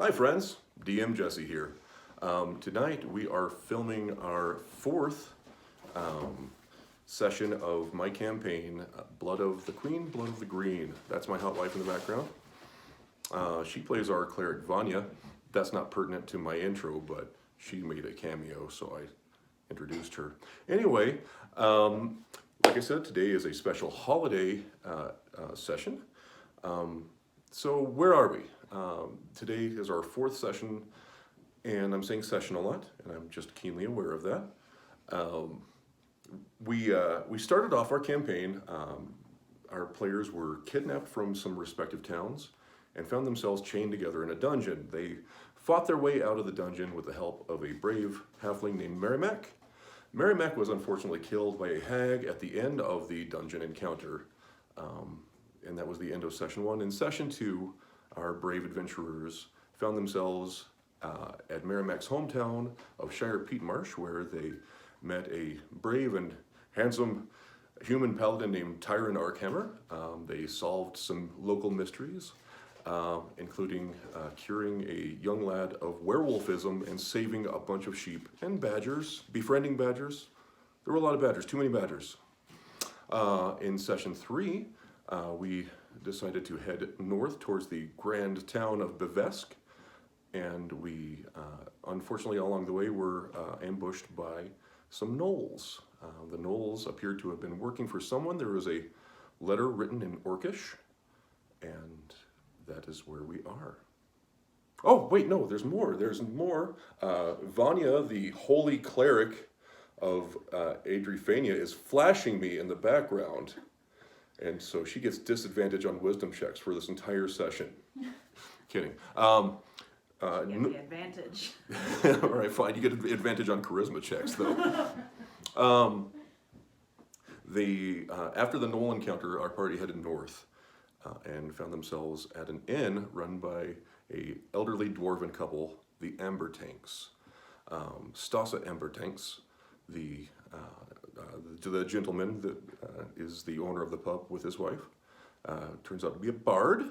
Hi friends, DM Jesse here. Tonight we are filming our fourth session of my campaign, Blood of the Queen, Blood of the Green. That's my hot wife in the background. She plays our cleric Vanya. That's not pertinent to my intro, but she made a cameo, so I introduced her. Anyway, like I said, today is a special holiday session. So where are we? Today is our fourth session, and I'm saying session a lot, and I'm just keenly aware of that. We started off our campaign. Our players were kidnapped from some respective towns and found themselves chained together in a dungeon. They fought their way out of the dungeon with the help of a brave halfling named Merrimack. Merrimack was unfortunately killed by a hag at the end of the dungeon encounter, and that was the end of session 1. In session 2, our brave adventurers found themselves at Merrimack's hometown of Shire Peatmarsh, where they met a brave and handsome human paladin named Tyron Arkhammer. They solved some local mysteries, including curing a young lad of werewolfism and saving a bunch of sheep and badgers, befriending badgers. There were a lot of badgers, too many badgers. In session 3, we decided to head north towards the grand town of Bevesk, and we, unfortunately, along the way, were ambushed by some gnolls. The gnolls appeared to have been working for someone. There was a letter written in Orcish, and that is where we are. Oh, wait, no, there's more. There's more. Vanya, the holy cleric of Adriphania, is flashing me in the background. And so she gets disadvantage on wisdom checks for this entire session. Kidding. You get the advantage. All right, fine. You get advantage on charisma checks, though. After the Knoll encounter, our party headed north and found themselves at an inn run by a elderly dwarven couple, the Ambertanks. Stasa Ambertanks, the gentleman that is the owner of the pub with his wife, turns out to be a bard,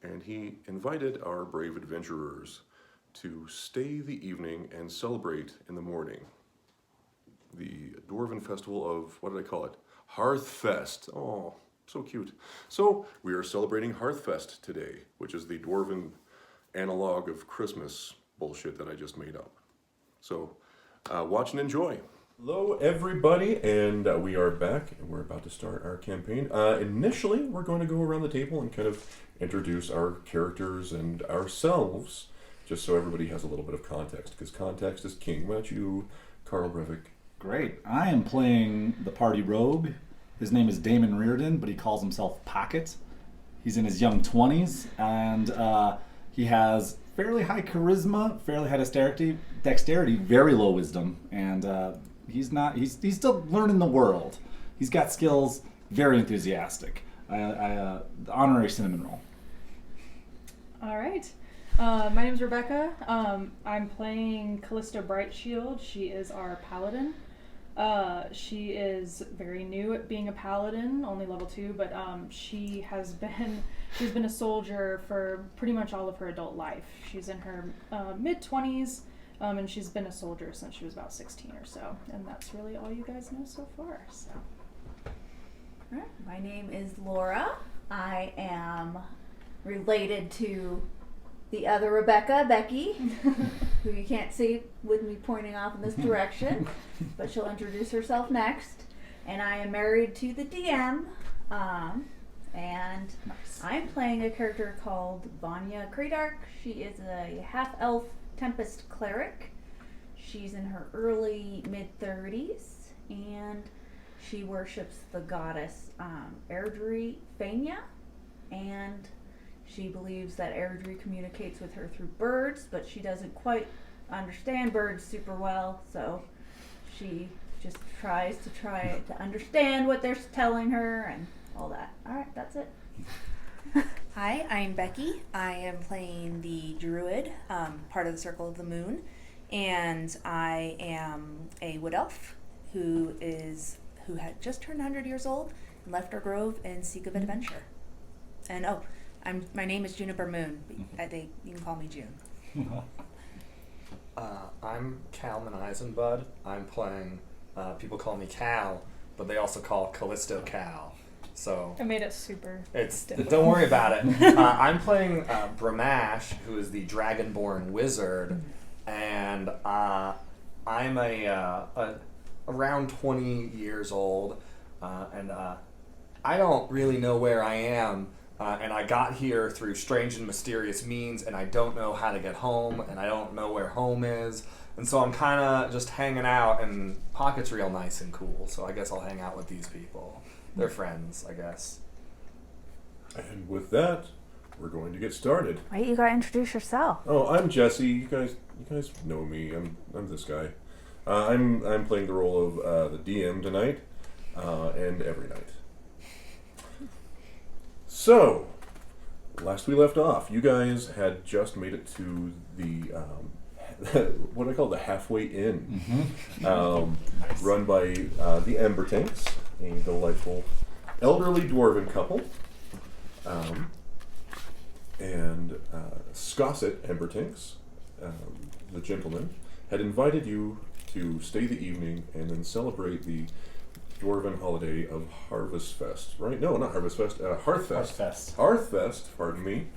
and he invited our brave adventurers to stay the evening and celebrate in the morning. The Dwarven festival of, what did I call it? Hearthfest. Oh, so cute. So we are celebrating Hearthfest today, which is the Dwarven analog of Christmas bullshit that I just made up. So watch and enjoy. Hello everybody, and we are back, and we're about to start our campaign. Initially, we're going to go around the table and kind of introduce our characters and ourselves, just so everybody has a little bit of context, because context is king. Why don't you, Carl Brevik? Great. I am playing the party rogue. His name is Damon Reardon, but he calls himself Pocket. He's in his young 20s, and he has fairly high charisma, fairly high dexterity, very low wisdom, and he's still learning the world. He's got skills, very enthusiastic. The honorary cinnamon roll. All right. My name's Rebecca. I'm playing Callista Brightshield. She is our paladin. She is very new at being a paladin, only level 2, but she's been a soldier for pretty much all of her adult life. She's in her mid-20s. And she's been a soldier since she was about 16 or so. And that's really all you guys know so far. So. All right. My name is Laura. I am related to the other Rebecca, Becky, who you can't see with me pointing off in this direction, but she'll introduce herself next. And I am married to the DM, and nice. I'm playing a character called Vanya Kradark. She is a half-elf Tempest cleric. She's in her early mid-30s, and she worships the goddess Airdrie Fania, and she believes that Airdrie communicates with her through birds, but she doesn't quite understand birds super well, so she just tries to understand what they're telling her and all that. All right, that's it. Hi, I'm Becky. I am playing the druid, part of the Circle of the Moon, and I am a wood elf who had just turned 100 years old and left our grove in seek of adventure. And My name is Juniper Moon. But you can call me June. I'm Calman Eisenbud. I'm playing, people call me Cal, but they also call Callisto Cal. So I made it super. don't worry about it. I'm playing Bramash, who is the Dragonborn wizard, and I'm around 20 years old, and I don't really know where I am. And I got here through strange and mysterious means, and I don't know how to get home, and I don't know where home is. And so I'm kind of just hanging out, and Pocket's real nice and cool, so I guess I'll hang out with these people. They're friends, I guess. And with that, we're going to get started. Wait, you gotta introduce yourself. Oh, I'm Jesse. You guys know me. I'm this guy. I'm playing the role of the DM tonight, and every night. So, last we left off, you guys had just made it to the what I call the halfway inn, run by the Ember Tanks, a delightful elderly dwarven couple, and Scosset Ember Tanks, the gentleman, had invited you to stay the evening and then celebrate the dwarven holiday of Harvest Fest, right? No, not Harvest Fest, Hearthfest. Hearthfest, pardon me.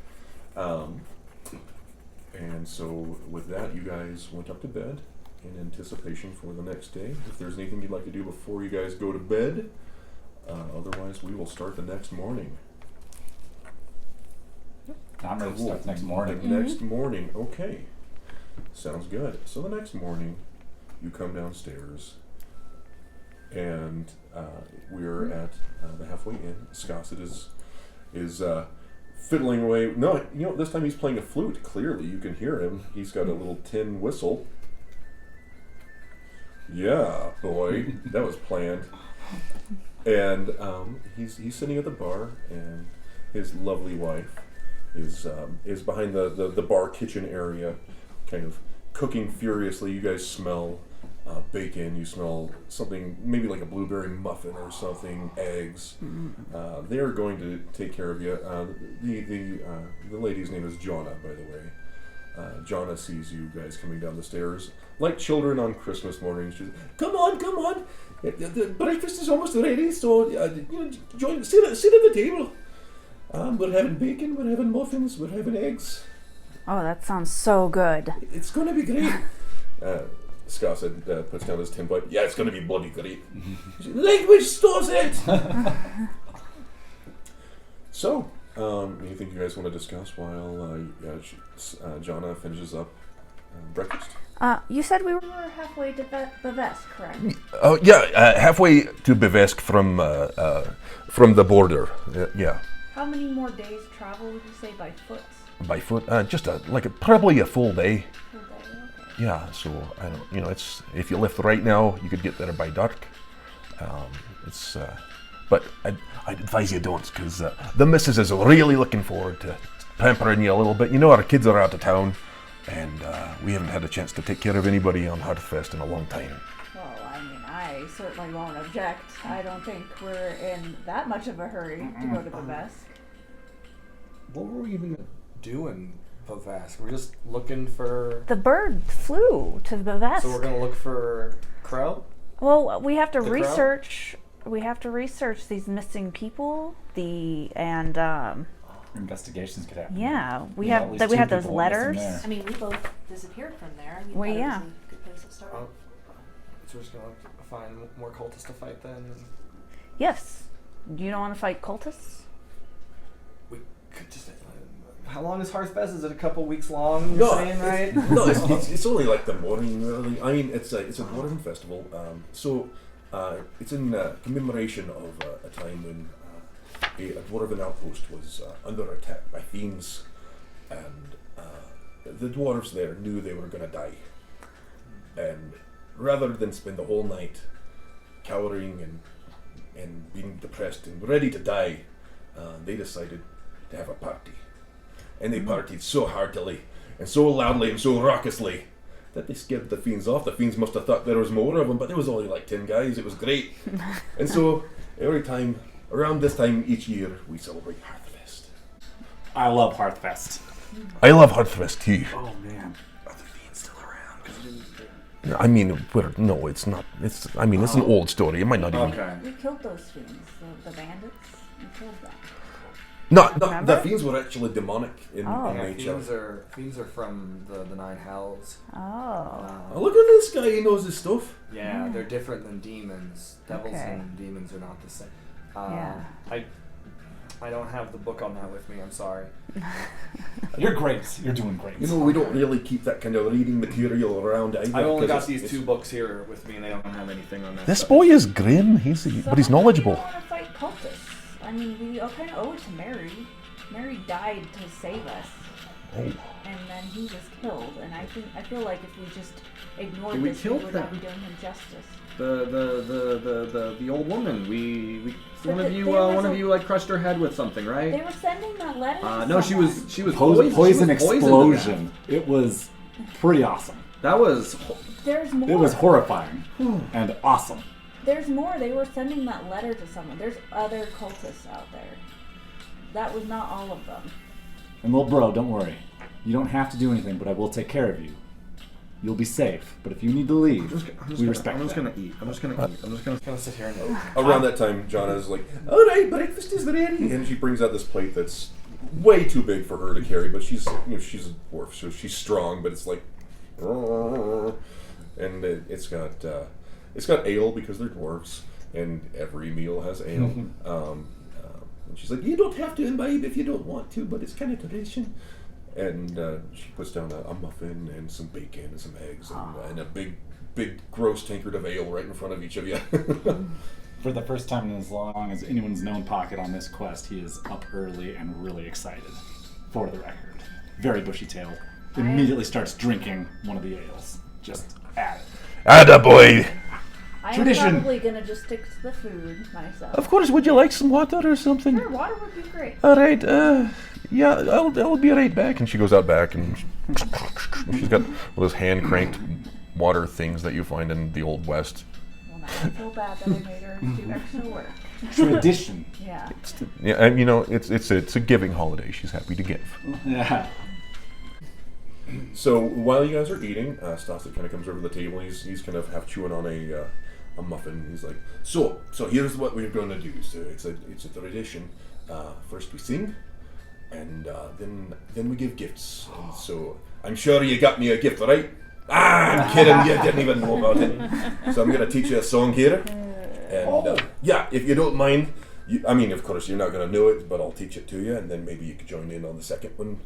And so with that, you guys went up to bed in anticipation for the next day. If there's anything you'd like to do before you guys go to bed, otherwise we will start the next morning. I'm ready to start next morning. The next morning, okay. Sounds good. So the next morning, you come downstairs, and we're at the halfway inn. Scosset is fiddling away. No, this time he's playing a flute. Clearly, you can hear him. He's got a little tin whistle. Yeah, boy, that was planned. And he's sitting at the bar, and his lovely wife is behind the bar kitchen area, kind of cooking furiously. You guys smell bacon. You smell something, maybe like a blueberry muffin or something. Eggs. They are going to take care of you. The lady's name is Jonna, by the way. Jonna sees you guys coming down the stairs like children on Christmas morning. She's, come on! The breakfast is almost ready, so sit at the table. We're having bacon. We're having muffins. We're having eggs. Oh, that sounds so good. It's gonna be great. Scosset puts down his tin pipe. Yeah, it's gonna be bloody great. Language stores it. So, anything you guys want to discuss while Jonna finishes up breakfast? You said we were halfway to Bavest, correct? Oh yeah, halfway to Bevesk from the border. Yeah. How many more days travel would you say by foot? By foot, just probably a full day. Full day, okay. Yeah, so I don't, it's if you left right now, you could get there by dark. But I'd advise you don't, because the missus is really looking forward to pampering you a little bit. Our kids are out of town, and we haven't had a chance to take care of anybody on Hearthfest in a long time. Well, I certainly won't object. I don't think we're in that much of a hurry to go to Bavest. What were we even doing, Bavask? We're just looking for... The bird flew to Bavest. So we're going to look for Crow? Well, we have to The research. We have to research these missing people. Investigations could happen. Yeah, we Yeah, have at least we two have those people went missing letters. there. I mean, we both disappeared from there. Well, thought yeah. It was a good place to start. Oh, so we're just going to find more cultists to fight then? Yes. You don't want to fight cultists? We could just... how long is Hearthfest? Is it a couple weeks long? You're saying, right? No, it's only like the morning, really. I mean, it's a dwarven festival. It's in commemoration of a time when a dwarven outpost was under attack by fiends, and the dwarves there knew they were going to die. And rather than spend the whole night cowering and being depressed and ready to die, they decided to have a party. And they partied so heartily, and so loudly, and so raucously, that they scared the fiends off. The fiends must have thought there was more of them, but there was only like 10 guys. It was great. And so, around this time each year, we celebrate Hearthfest. I love Hearthfest. I love Hearthfest too. Oh man. Are the fiends still around? 'Cause I didn't- I mean, no, it's not. It's an old story. It might not even. Okay. We killed those fiends, the bandits. We killed them. Not the Remember? fiends were actually demonic in Oh. Yeah, nature. fiends are from the Nine Hells. Oh. Oh, look at this guy. He knows his stuff. Yeah, they're different than demons. Devils Okay. and demons are not the same. Yeah. I don't have the book on that with me. I'm sorry. You're great. You're doing great. You know, we don't really keep that kind of reading material around either. I've only got 'cause these it's- two books here with me, and they don't have anything on that. This stuff. boy is grim. But he's So how knowledgeable. come you don't want to fight cultists? I mean, we kind of owe it to Mary. Mary died to save us, Oh. and then he was killed. And I feel like if we just ignored We this, killed we would them. not be doing him justice. The old woman. We But one the- of you there was one a- of you like crushed her head with something, They right? were sending that letter. To No, she someone. was Poison poisoned to explosion. It was pretty awesome. death. That was There's more. It was horrifying and awesome. There's more. They were sending that letter to someone. There's other cultists out there. That was not all of them. And little bro, don't worry. You don't have to do anything, but I will take care of you. You'll be safe. But if you need to leave, we respect I'm just that. gonna eat. I'm just gonna sit here and Around that time, Jonna's like, "All right, breakfast is ready," and she brings out this plate that's way too big for her to carry. But she's a dwarf, so she's strong. But it's like, and it's got ale because they're dwarves, and every meal has ale. And she's like, "You don't have to imbibe if you don't want to, but it's kind of tradition." And she puts down a muffin and some bacon and some eggs and a big gross tankard of ale right in front of each of you. For the first time in as long as anyone's known Pocket on this quest, he is up early and really excited. For the record. Very bushy-tailed. Immediately starts drinking one of the ales. Just at it. Attaboy! I'm Tradition. probably gonna just stick to the food myself. Of course, would you like some water or something? Sure, water would be great. All right, yeah, I'll be right back. And she goes out back and she's got those hand-cranked water things that you find in the Old West. Well, now I feel bad that I made her do extra work. Tradition. Yeah. Yeah, and it's a giving holiday. She's happy to give. Yeah. So while you guys are eating, Stasek kind of comes over to the table. He's kind of half chewing on a muffin. He's like, so here's what we're going to do. So it's a tradition. First we sing, and then we give gifts. And so I'm sure you got me a gift, right? I'm kidding. You didn't even know about it. So I'm going to teach you a song here. And yeah, if you don't mind. I mean, of course, you're not going to know it, but I'll teach it to you, and then maybe you could join in on the second one.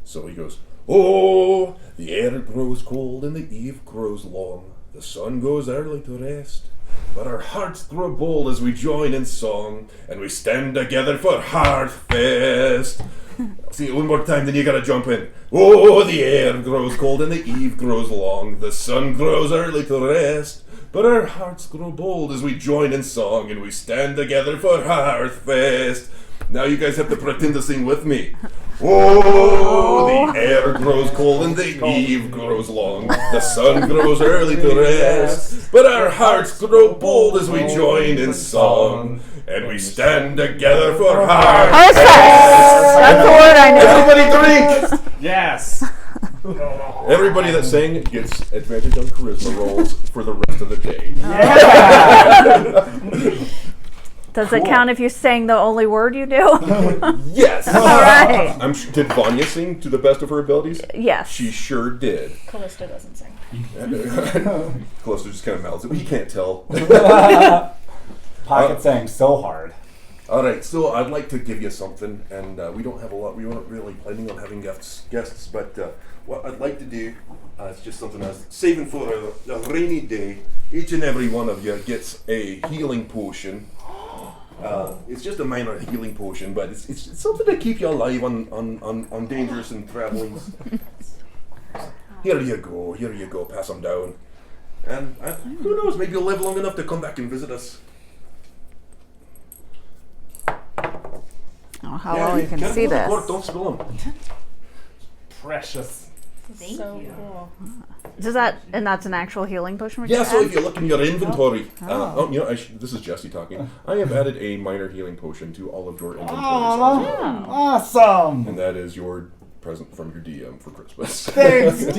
So he goes, "Oh, the air grows cold and the eve grows long. The sun goes early to rest. But our hearts grow bold as we join in song, and we stand together for Hearthfest." I'll see it one more time, then you gotta jump in. "Oh, the air grows cold and the eve grows long. The sun grows early to rest. But our hearts grow bold as we join in song, and we stand together for Hearthfest." Now you guys have to pretend to sing with me. "Oh, the air grows cold and the eve grows long. The sun grows early to rest. But our hearts grow bold as we join in song, and we stand together for Hearthfest." That's the word I knew. Everybody drink! Yes. Everybody that sang gets advantage on charisma rolls for the rest of the day. Does it count if you sang the only word you knew? Yes! All right. Did Vanya sing to the best of her abilities? Yes. She sure did. Callista doesn't sing. Closer just kind of mouths it, but you can't tell. Pocket sang so hard. All right, so I'd like to give you something, and we don't have a lot. We weren't really planning on having guests, but what I'd like to do, it's just something I was saving for a rainy day. Each and every one of you gets a healing potion. It's just a minor healing potion, but it's something to keep you alive on dangerous and traveling. Here you go, pass them down. And who knows, maybe you'll live long enough to come back and visit us. Oh, how well you can see this. Don't spill them. Precious. Thank so you. cool. Does that, and that's an actual healing potion? which Yeah, you so add? if you look in your inventory, Oh. this is Jesse talking. I have added a minor healing potion to all of your inventories. Oh, awesome! And that is your present from your DM for Christmas. Thanks, DM.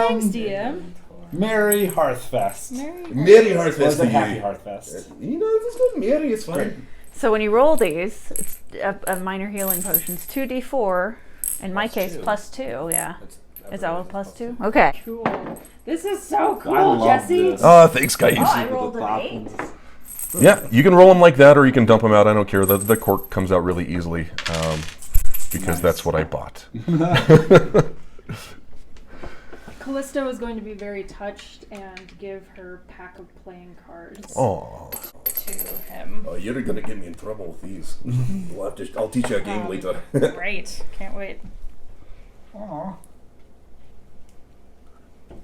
Thanks, DM. Merry Hearthfest. Merry Or Hearthfest is it to Happy you. Hearthfest? You know, it's not merry, it's fine. So when you roll these, it's a minor healing potion's 2d4. In my case, two. +2. Yeah. Is that what everything +2? Okay. Cool. This is so cool, I love Jesse. this. Thanks, guys. Oh, I With rolled the an 8. thoughtful- Yeah, you can roll them like that, or you can dump them out. I don't care. The cork comes out really easily because that's what I bought. Callisto is going to be very touched and give her pack of playing cards Oh, to him. you're gonna get me in trouble with these. I'll teach you a game later. Great. Can't wait. Aw.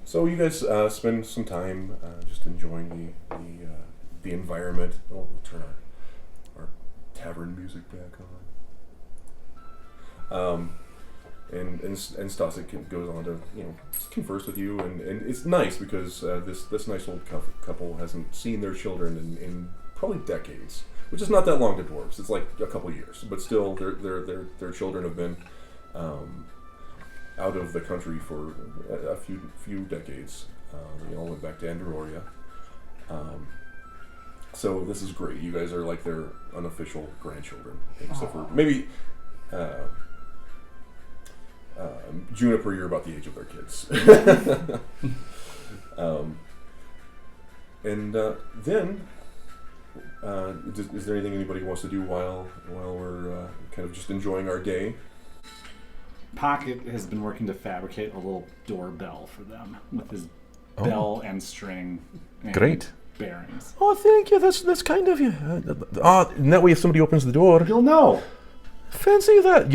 So you guys spend some time just enjoying the environment. We'll turn our tavern music back on. And Stasik goes on to converse with you, and it's nice because this nice old couple hasn't seen their children in probably decades, which is not that long to dwarves. It's like a couple years, but still their children have been out of the country for a few decades. They all went back to Androria. So this is great. You guys are like their unofficial grandchildren, except for maybe Juniper. You're about the age of their kids. Then, is there anything anybody wants to do while we're kind of just enjoying our day? Pocket has been working to fabricate a little doorbell for them with his bell and string and Great. bearings. Oh, thank you. That's kind of you. And that way, if somebody opens the door, You'll know. fancy that.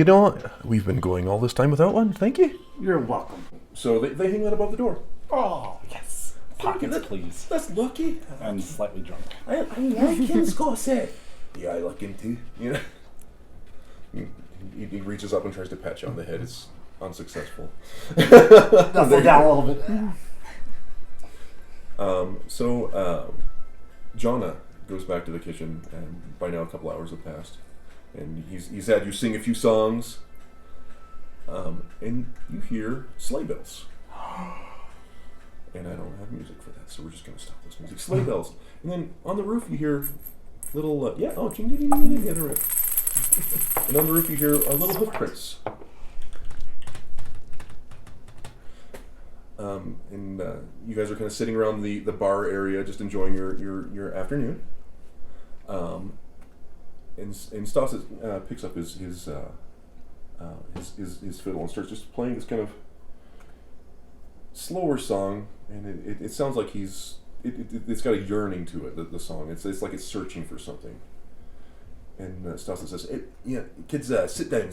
We've been going all this time without one. Thank you. You're welcome. So they hang that above the door. Oh, yes. Pockets, please. That's lucky. And slightly drunk. I like him, Scorsese. Yeah, I like him too. He reaches up and tries to pat you on the head. It's unsuccessful. Down a little bit. Jonna goes back to the kitchen, and by now a couple hours have passed, and he's had you sing a few songs, and you hear sleigh bells. And I don't have music for that, so we're just going to stop this music. Sleigh bells. And then on the roof you hear little, ching ding ding ding, the other roof. And on the roof you hear a little hoof prints. And you guys are kind of sitting around the bar area, just enjoying your afternoon. And Stas picks up his fiddle and starts just playing this kind of slower song, and it sounds like it's got a yearning to it. The song, it's like it's searching for something. And Stas says, "Yeah, kids, sit down.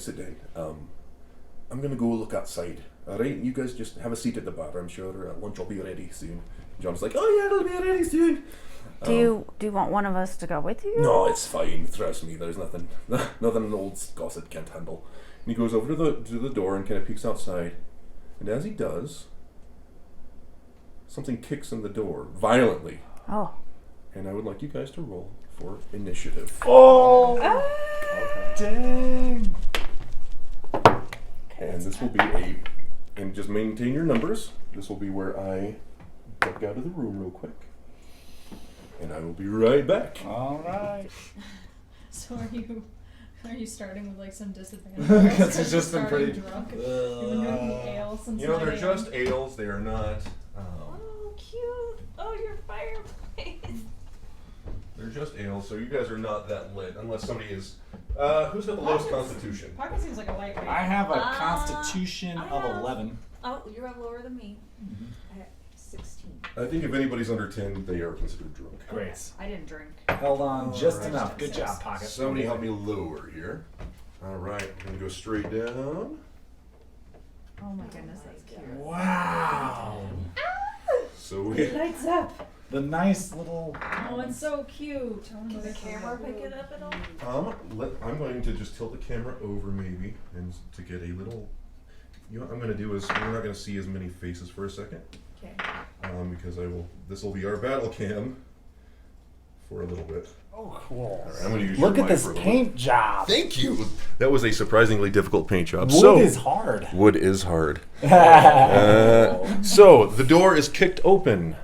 I'm gonna go look outside. All right, you guys just have a seat at the bar. I'm sure lunch will be ready soon." John's like, "Oh yeah, it'll be ready soon." Do you want one of us to go with you? No, it's fine. Trust me. There's nothing an old gossip can't handle. And he goes over to the door and kind of peeks outside. And as he does, something kicks in the door violently. Oh. And I would like you guys to roll for initiative. Oh! Dang! And this will be and just maintain your numbers. This will be where I duck out of the room real quick. And I will be right back. All right. So are you starting with like some disadvantage? Because it's just been Starting pretty. drunk. You've been drinking ale since You know, they're 9 just a.m. ales. They are not. Oh, cute. Oh, your fireplace. They're just ales, so you guys are not that lit unless somebody is. Who's got the lowest constitution? Pocket seems like a lightweight. I have a Uh, constitution I of have- 11. Oh, you're lower than me. I have 16. I think if anybody's under 10, they are considered drunk. Great. I didn't drink. Held on just Alright. enough. Good job, Pocket. Somebody help me lower here. All right, we're gonna go straight down. Oh my goodness, that's cute. Wow. So we. Lights up. The nice little. Oh, it's so cute. Can the camera pick it up at all? I'm going to just tilt the camera over maybe, and to get a little You know what I'm going to do is we're not going to see as many faces for a second. Okay. Because this will be our battle cam for a little bit. Oh, cool. All right, I'm going to use your Look at mic this for a little paint job. Thank you. That was a surprisingly difficult paint job. Wood is hard. Wood is hard. So the door is kicked open,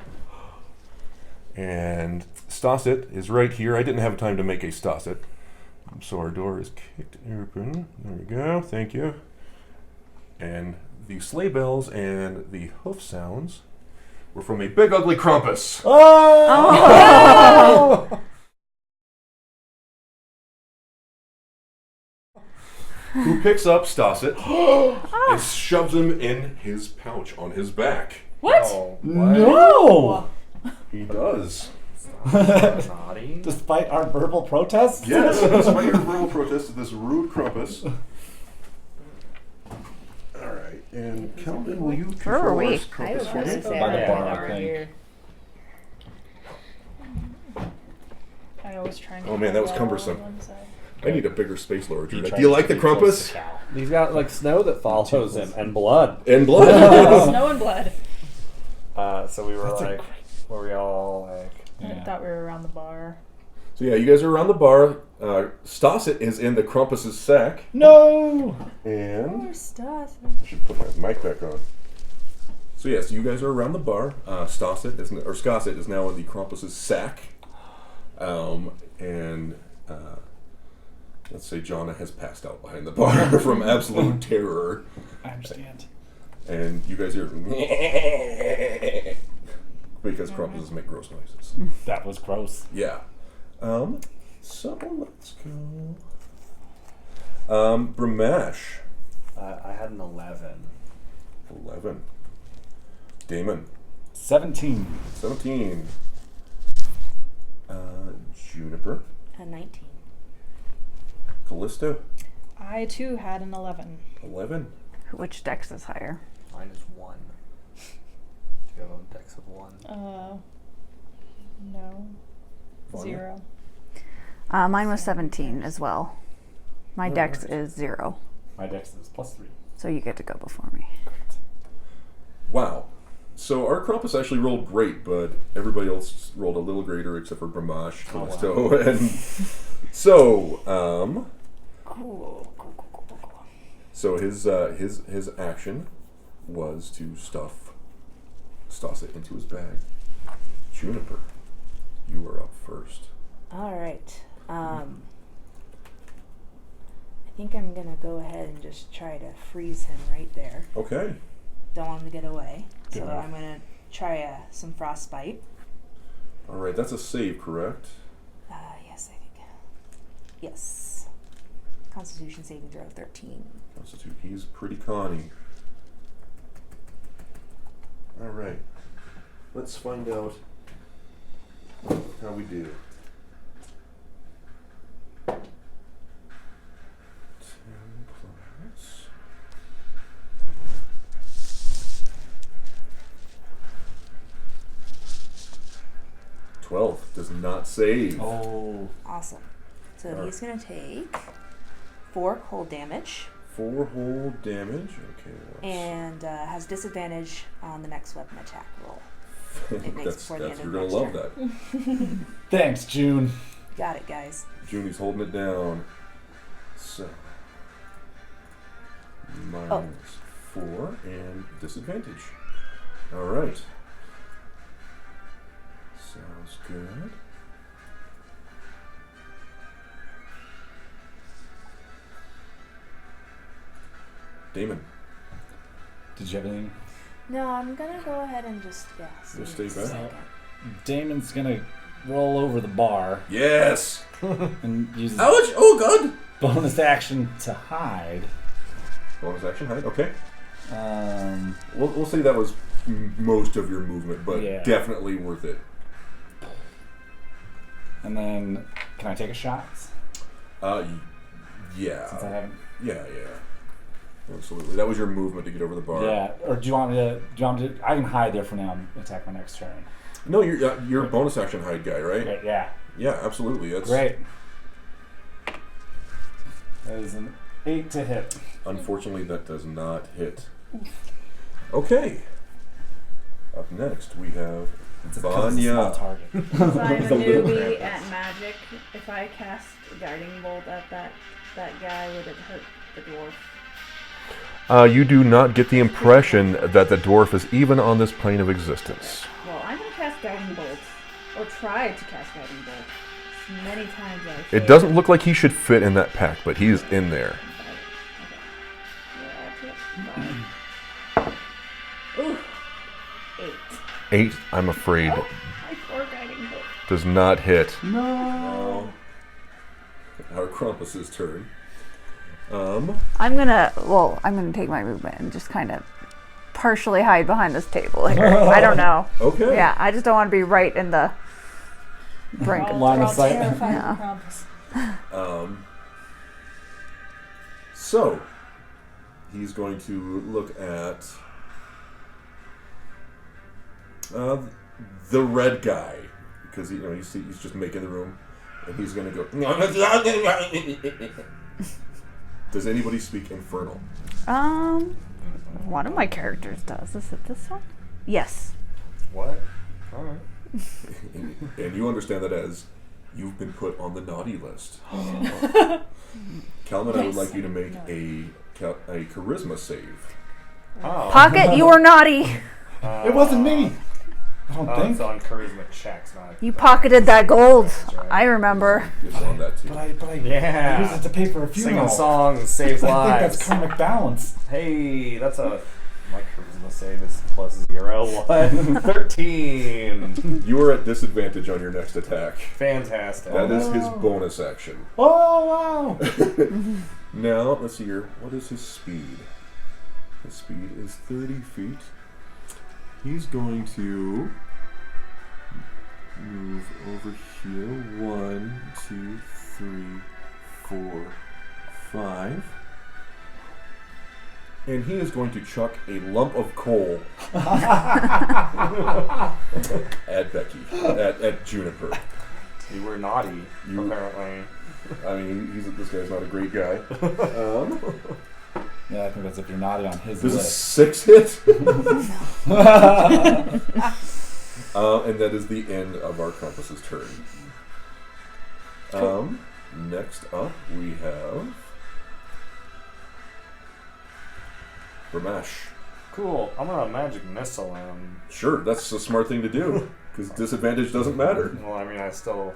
and Stasit is right here. I didn't have time to make a Stasit, so our door is kicked open. There we go. Thank you. And the sleigh bells and the hoof sounds were from a big ugly Krampus. Oh! Who picks up Stasit and shoves him in his pouch on his back. What? Oh, No! He does. Naughty. Despite our verbal protests? Yes, despite your verbal protest of this rude Krampus. Alright, and Kelvin, will you Where were control we? our Krampus for me? By the bar, I think. I always try and Oh, man, that was get cumbersome. on one side. I need a bigger space loader. He Do tried you to like the be close Krampus? to Cal. He's got like snow that follows him and blood. And blood. Snow and blood. So we were That's a like, great- were we all like? I thought we were around the bar. So yeah, you guys are around the bar. Stasit is in the Krampus's sack. No! And Poor stuff. I should put my mic back on. So yeah, so you guys are around the bar. Stasit is now in the Krampus's sack. And let's say Jonna has passed out behind the bar from absolute terror. I understand. And you guys hear because Krampuses make gross noises. That was gross. Yeah. So let's go. Bramash. I had an 11. 11. Damon. 17. 17. Juniper. A 19. Callisto. I too had an 11. 11. Which dex is higher? Mine is 1. Do you have a dex of 1? No. Vanya? 0. Mine was 17 as well. My dex Alright. is 0, My dex is +3. so you get to go before me. Wow. So our Krampus actually rolled great, but everybody else rolled a little greater except for Bramash, Oh, wow. Callisto, and so Cool. so his action was to stuff Stasit into his bag. Juniper, you are up first. All right. I think I'm gonna go ahead and just try to freeze him right there. Okay. Don't want him to get away, so Good. I'm gonna try some frostbite. All right. That's a save, correct? Yes, I think. Yes. Constitution saving throw 13. Constitute. He's pretty conny. All right. Let's find out how we do. 10 plus. Does not save. Oh. Awesome. So Alright. he's gonna take 4 cold damage 4 whole damage. Okay. and has disadvantage on the next weapon attack roll. It makes that's before the end you're of gonna next love turn. that. Thanks, June. Got it, guys. Junie's holding it down. So minus 4 and disadvantage. All right. Sounds good. Damon, Did you have anything? No, I'm gonna go ahead and just You'll see stay a back? second. Damon's gonna roll over the bar yes. and use his Ouch! Oh god. bonus action to hide. Bonus action hide. Okay. We'll say that was most of your movement, but Yeah. definitely worth it. And then, can I take a shot? Yeah. Since I haven't. Yeah. Absolutely. That was your movement to get over the bar. Yeah. Or do you want me to? I can hide there for now and attack my next turn. No, you're a bonus action hide guy, right? Okay, yeah. Yeah, absolutely. That's Great. That is an 8 to hit. Unfortunately, that does not hit. Okay. Up next, we have It's 'cause it's a small Vanya. target. Since I'm a He's a little newbie Krampus. at magic, if I cast guiding bolt at that guy, would it hurt the dwarf? You do not get the impression that the dwarf is even on this plane of existence. Well, I'm gonna cast guiding bolt, or try to cast guiding bolt. As many times as I It fail. doesn't look like he should fit in that pack, but he's in there. Ooh, 8. 8, I'm afraid, My poor guiding bolt. does not hit. No. Our Krampus's turn. I'm gonna take my movement and just kind of partially hide behind this table here. I don't know. Okay. Yeah, I just don't want to be right in the brink of Line of We're all sight. terrified Yeah. of Krampus. So, he's going to look at the red guy, because he's just making the room, and he's going to go. Does anybody speak Infernal? One of my characters does. Is it this one? Yes. What? Alright. And you understand that as you've been put on the naughty list. Calvin, I would like you to make a charisma save. Oh. Pocket, you were naughty. It wasn't me. I don't Oh, think. it's on charisma checks, not. You pocketed that gold. That's right. I remember. It's on that too. But I Yeah. use it to pay for a funeral. Singing songs saves I think lives. that's karmic balance. Hey, that's a. My charisma save is plus 0. 1. 13. You are at disadvantage on your next attack. Fantastic. That is his bonus action. Oh wow! Now, let's see here. What is his speed? His speed is 30 feet. He's going to move over here. 1, 2, 3, 4, 5. And he is going to chuck a lump of coal at Becky, at Juniper. You were naughty, You- apparently. I mean, this guy's not a great guy. Yeah, I think that's if you're naughty on his There's a list. 6 hit. And that is the end of our Krampus's turn. Next up, we have Ramash. Cool. I'm gonna magic missile him. Sure, that's a smart thing to do, because disadvantage doesn't matter. Well, I mean, I still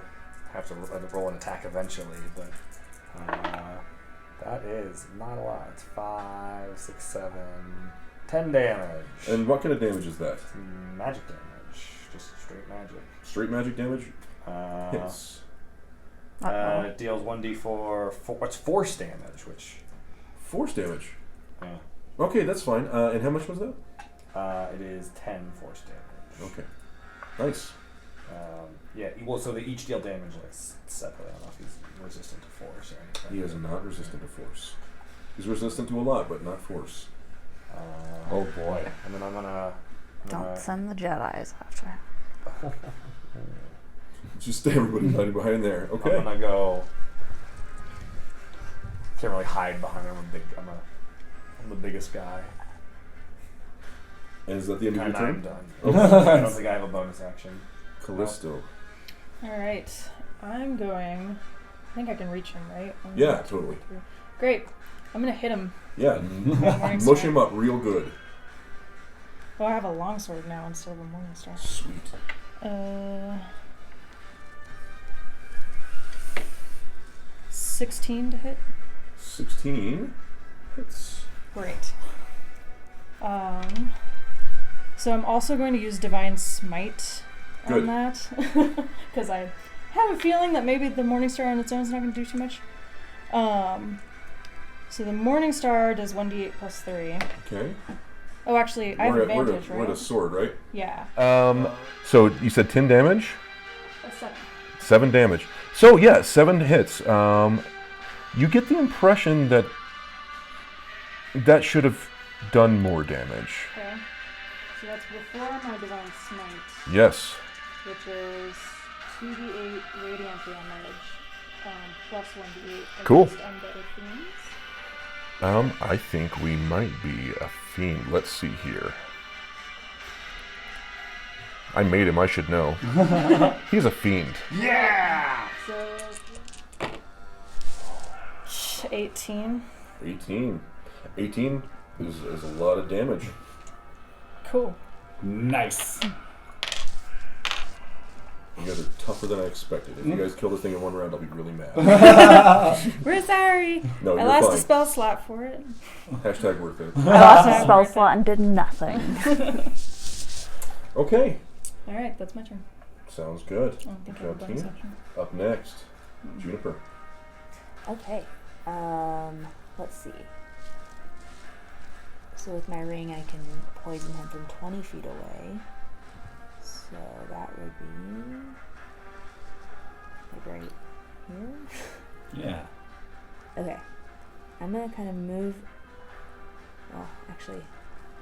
have to roll an attack eventually, but that is not a lot. It's 5, 6, 7, 10 damage. And what kind of damage is that? Magic damage, just straight magic. Straight magic damage? Hits. It deals 1d4. It's force damage, which Force damage. yeah, Okay, that's fine. And how much was that? it is 10 force damage. Okay. Nice. Yeah. Well, so they each deal damage like separately. I don't know if he's resistant to force or anything. He is not resistant to force. He's resistant to a lot, but not force. Oh boy. And then I'm gonna Don't send the Jedis after him. Just everybody hiding behind there. Okay. I'm gonna go. Can't really hide behind him. I'm the biggest guy. And is that the end of your And I'm turn? done. I don't think I have a bonus action. Callisto. Alright. I'm going. I think I can reach him, right? 1, Yeah, 2, totally. 3. Great. I'm gonna hit him. Yeah. Morning Mush Star. him up real good. Oh, I have a longsword now instead of a morning star. Sweet. 16 to hit. 16 hits. Great. So I'm also going to use Divine Smite Good. on that because I have a feeling that maybe the Morning Star on its own is not going to do too much. So the Morning Star does 1d8 plus 3. Okay. Oh, actually, I have advantage, we're at a right? sword, right? Yeah. So you said 10 damage? A 7. 7 damage. So yeah, 7 hits. You get the impression that that should have done more damage. Okay. So that's before my Divine Smite, Yes. which is 2d8 radiant damage plus 1d8 Cool. against undead fiends. I think we might be a fiend. Let's see here. I made him, I should know. He's a fiend. Yeah! So 18. 18. 18 is a lot of damage. Cool. Nice. You guys are tougher than I expected. If you guys kill this thing in one round, I'll be really mad. We're sorry. No, I you're lost fine. a spell slot for it. Hashtag worth it. I lost a spell slot and did nothing. Okay. All right, that's my turn. Sounds good. I don't think I have a bonus Tina. action. Up next, Juniper. Okay. Let's see. So with my ring, I can poison him from 20 feet away. So that would be like right here. Yeah. Okay. I'm gonna kind of move. Well, actually,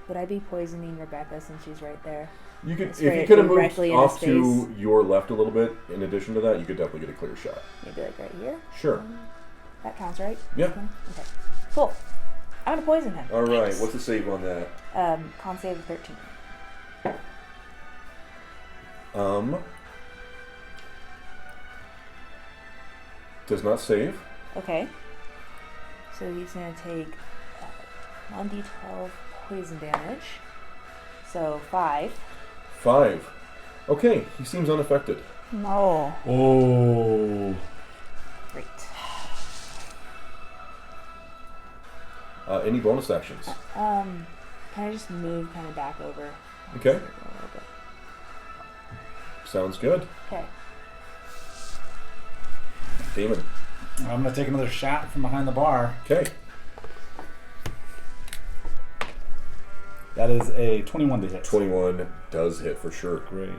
would I be poisoning Rebecca since she's right there? You could, It's if you right could have moved directly in off his to face. your left a little bit, in addition to that, you could definitely get a clear shot. Maybe like right here. Sure. That counts, right? Yeah. Okay. Cool. I'm gonna poison him. All right. What's the save on that? Con save of 13. Does not save. Okay. So he's gonna take 1d12 poison damage. So 5. 5. Okay. He seems unaffected. No. Oh. Great. Any bonus actions? Can I just move kind of back over? Okay. A little bit. Sounds good. Okay. Damon. I'm gonna take another shot from behind the bar. Okay. That is a 21 to hit. 21 does hit for sure. Great.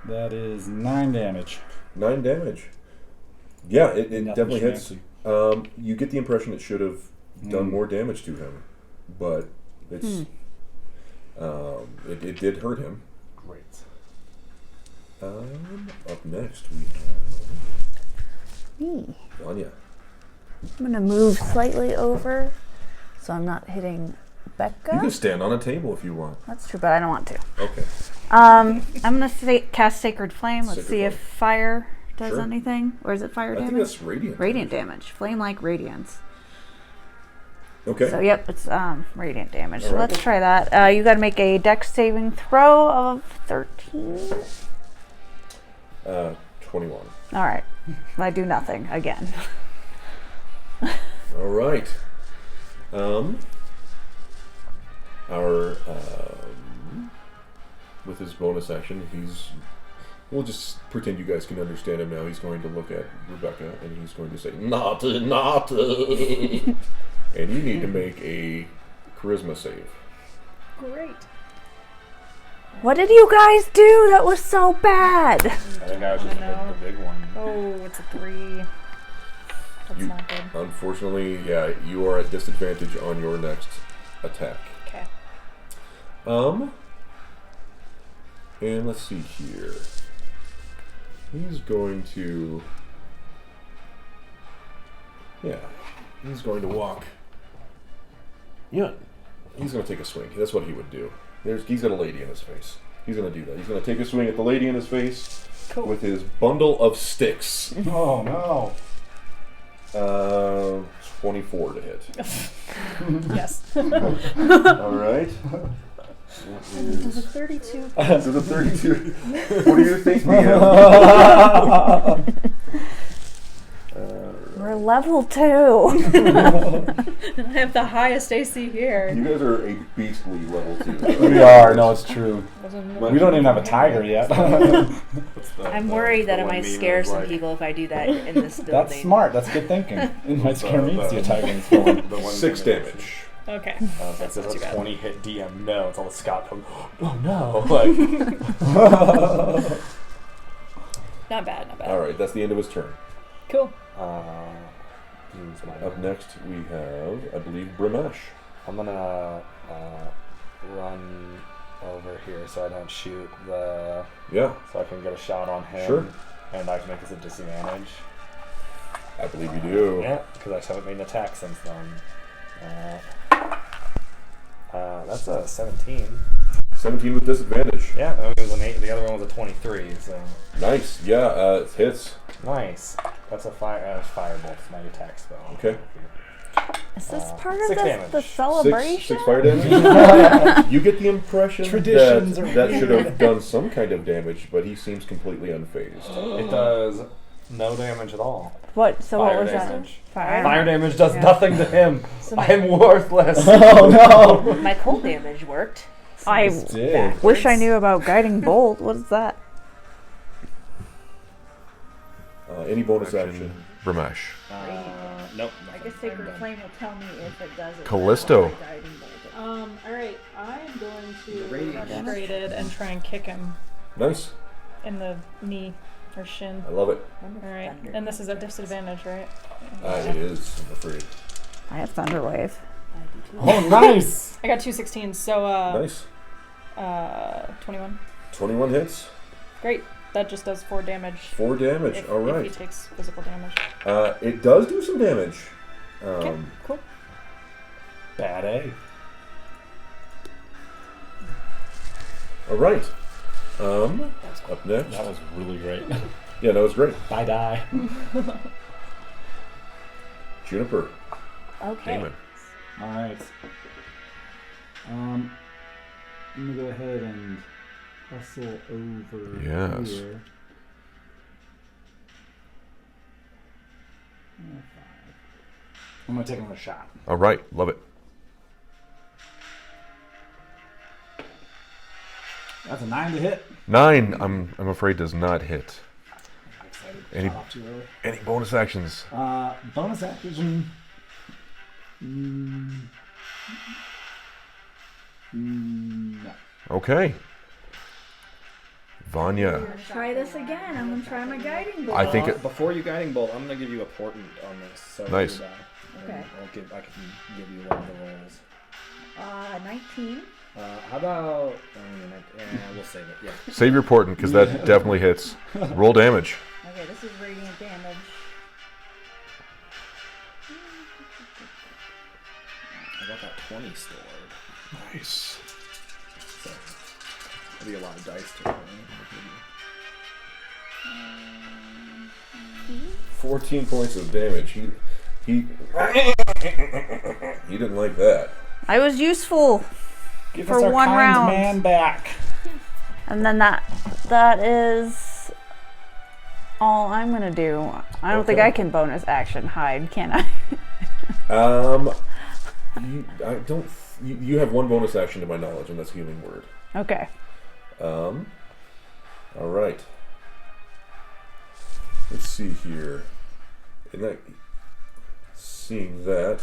That is 9 damage. 9 damage. Yeah, it Nothing definitely hits. fancy. You get the impression it should have done more damage to him, but it's it did hurt him. Great. Up next we have Me. Anya. I'm gonna move slightly over, so I'm not hitting Becca. You can stand on a table if you want. That's true, but I don't want to. Okay. I'm gonna cast Sacred Flame. Let's Sacred see if Flame. fire does Sure. anything. Or is it fire I think damage? that's radiant. Radiant damage. Flame-like radiance. Okay. So yep, it's radiant damage. So Alright. let's try that. You gotta make a Dex saving throw of 13. 21. All right. I do nothing again. All right. With his bonus action, we'll just pretend you guys can understand him now. He's going to look at Rebecca and he's going to say, "Naughty, naughty," and you need to make a charisma save. Great. What did you guys do? That was so bad. I think I was just the big one. Oh, it's a 3. That's You- not good. Unfortunately, yeah, you are at disadvantage on your next attack. Okay. And let's see here. He's going to... Yeah, he's going to walk. Yeah, he's going to take a swing. That's what he would do. He's got a lady in his face. He's going to do that. He's going to take a swing at the lady in his face Cool. with his bundle of sticks. Oh no. 24 to hit. Yes. All right. There's a 32. This is a 32. What do you think we have? We're level 2. And I have the highest AC here. You guys are a beastly level 2. We are. No, it's true. Wasn't- We don't even have a tiger yet. I'm worried that it might scare some people if I do that in this building. That's smart. That's good thinking. It might scare me to see a tiger in this building. 6 damage. Okay. That's not too a bad. 20 hit DM. No, it's all the Scott going, oh no. Like, Not bad, not bad. All right, that's the end of his turn. Cool. Up next, we have, I believe, Brimash. I'm gonna run over here so I don't shoot the. Yeah, So I can get a shot on him. Sure. And I can make this a disadvantage. I believe you do. Yeah, because I just haven't made an attack since then. That's a 17. 17 with disadvantage. Yeah, that was an 8. The other one was a 23. So Nice. Yeah, it hits. nice. That's a firebolt. My attack spell. Okay. Is this part of 6 the damage. celebration? 6 fire damage. You get the impression Traditions that are that weird. should have done some kind of damage, but he seems completely unfazed. It does no damage at all. What? So Fire what was damage. that? Fire damage does Yeah. nothing to him. So my, I'm worthless. Oh no! my cold damage worked. I Did. wish I knew about guiding bolt. What is that? Any bonus action? Bramash. Nope. I guess Sacred Flame will tell me if it does it. Callisto. Alright, I'm going to radiant rush graded and try and kick him Nice. in the knee or shin. I love it. Alright, and this is a disadvantage, right? It is, I'm afraid. I have Thunder Wave. Oh, nice! I got 2 16s, so Nice. 21. 21 hits. Great. That just does 4 damage. 4 damage. If, All if he right. takes physical damage. It does do some damage. Okay, cool. Bad A. All right. Up next. That was really great. Yeah, that was great. Bye die. Juniper. Okay. Damon. Alright. I'm gonna go ahead and hustle over Yes. here. I'm gonna take another shot. All right. Love it. That's a 9 to hit. 9, I'm afraid, does not hit. I'm excited. Any- Shot off too early. Any bonus actions? Bonus action. No. Okay. Vanya. Try this again. I'm gonna try my guiding bolt. I think it, Before you guiding bolt, I'm gonna give you a portent on this. So Nice. you die. Okay. I can give you one of the rolls. 19. How about? We'll save it. Yeah. save your portent, because that definitely hits. Roll damage. Okay, this is radiant damage. I got that 20 stored. Nice. So that'd be a lot of dice to roll. 14 points of damage. He he didn't like that. I was useful. Give For us our one kind round. man back. And then that is all I'm gonna do. I don't think Okay. I can bonus action hide, can I? You have one bonus action to my knowledge, and that's healing word. Okay. All right. Let's see here. Seeing that,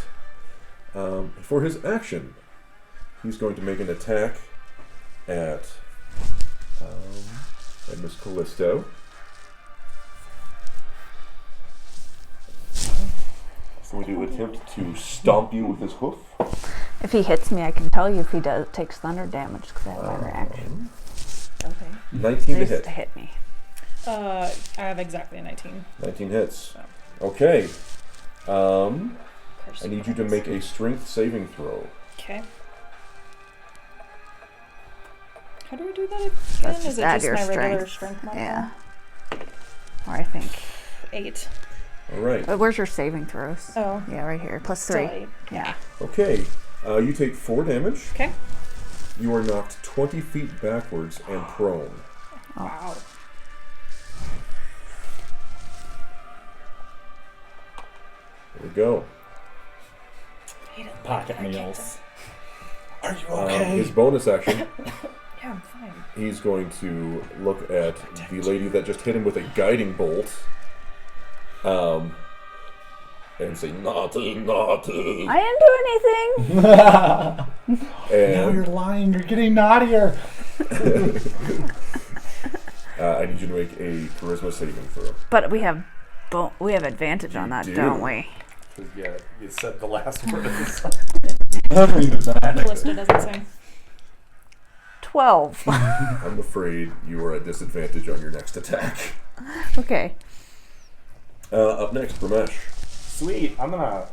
for his action, he's going to make an attack at Miss Callisto. He's going to attempt to stomp you with his hoof. If he hits me, I can tell you if he takes thunder damage because I have my reaction. Okay. 19 to Just hit. to hit me. I have exactly a 19. 19 hits. Okay. I Curse need you to make a strength saving throw. Okay. How do we do that again? That's Is just it add just your my regular strength. strength modifier? Yeah. Or I think. 8. All right. But where's your saving throws? Oh. Yeah, right here. Plus Still 3. 8. Yeah. Okay. You take 4 damage. Okay. You are knocked 20 feet backwards and prone. Wow. There we go. Pocket meals. Are you His bonus action, Yeah, I'm fine. he's going to look at the lady that just hit him with a guiding bolt. And say, naughty, naughty. I didn't do anything. Now you're And lying. You're getting naughtier. I need you to make a charisma saving throw. But we have advantage on that, do. don't we? Yeah, you said the last words. Read it back. Callista doesn't say. 12. I'm afraid you are at disadvantage on your next attack. Okay. Up next, Ramesh. Sweet. I'm gonna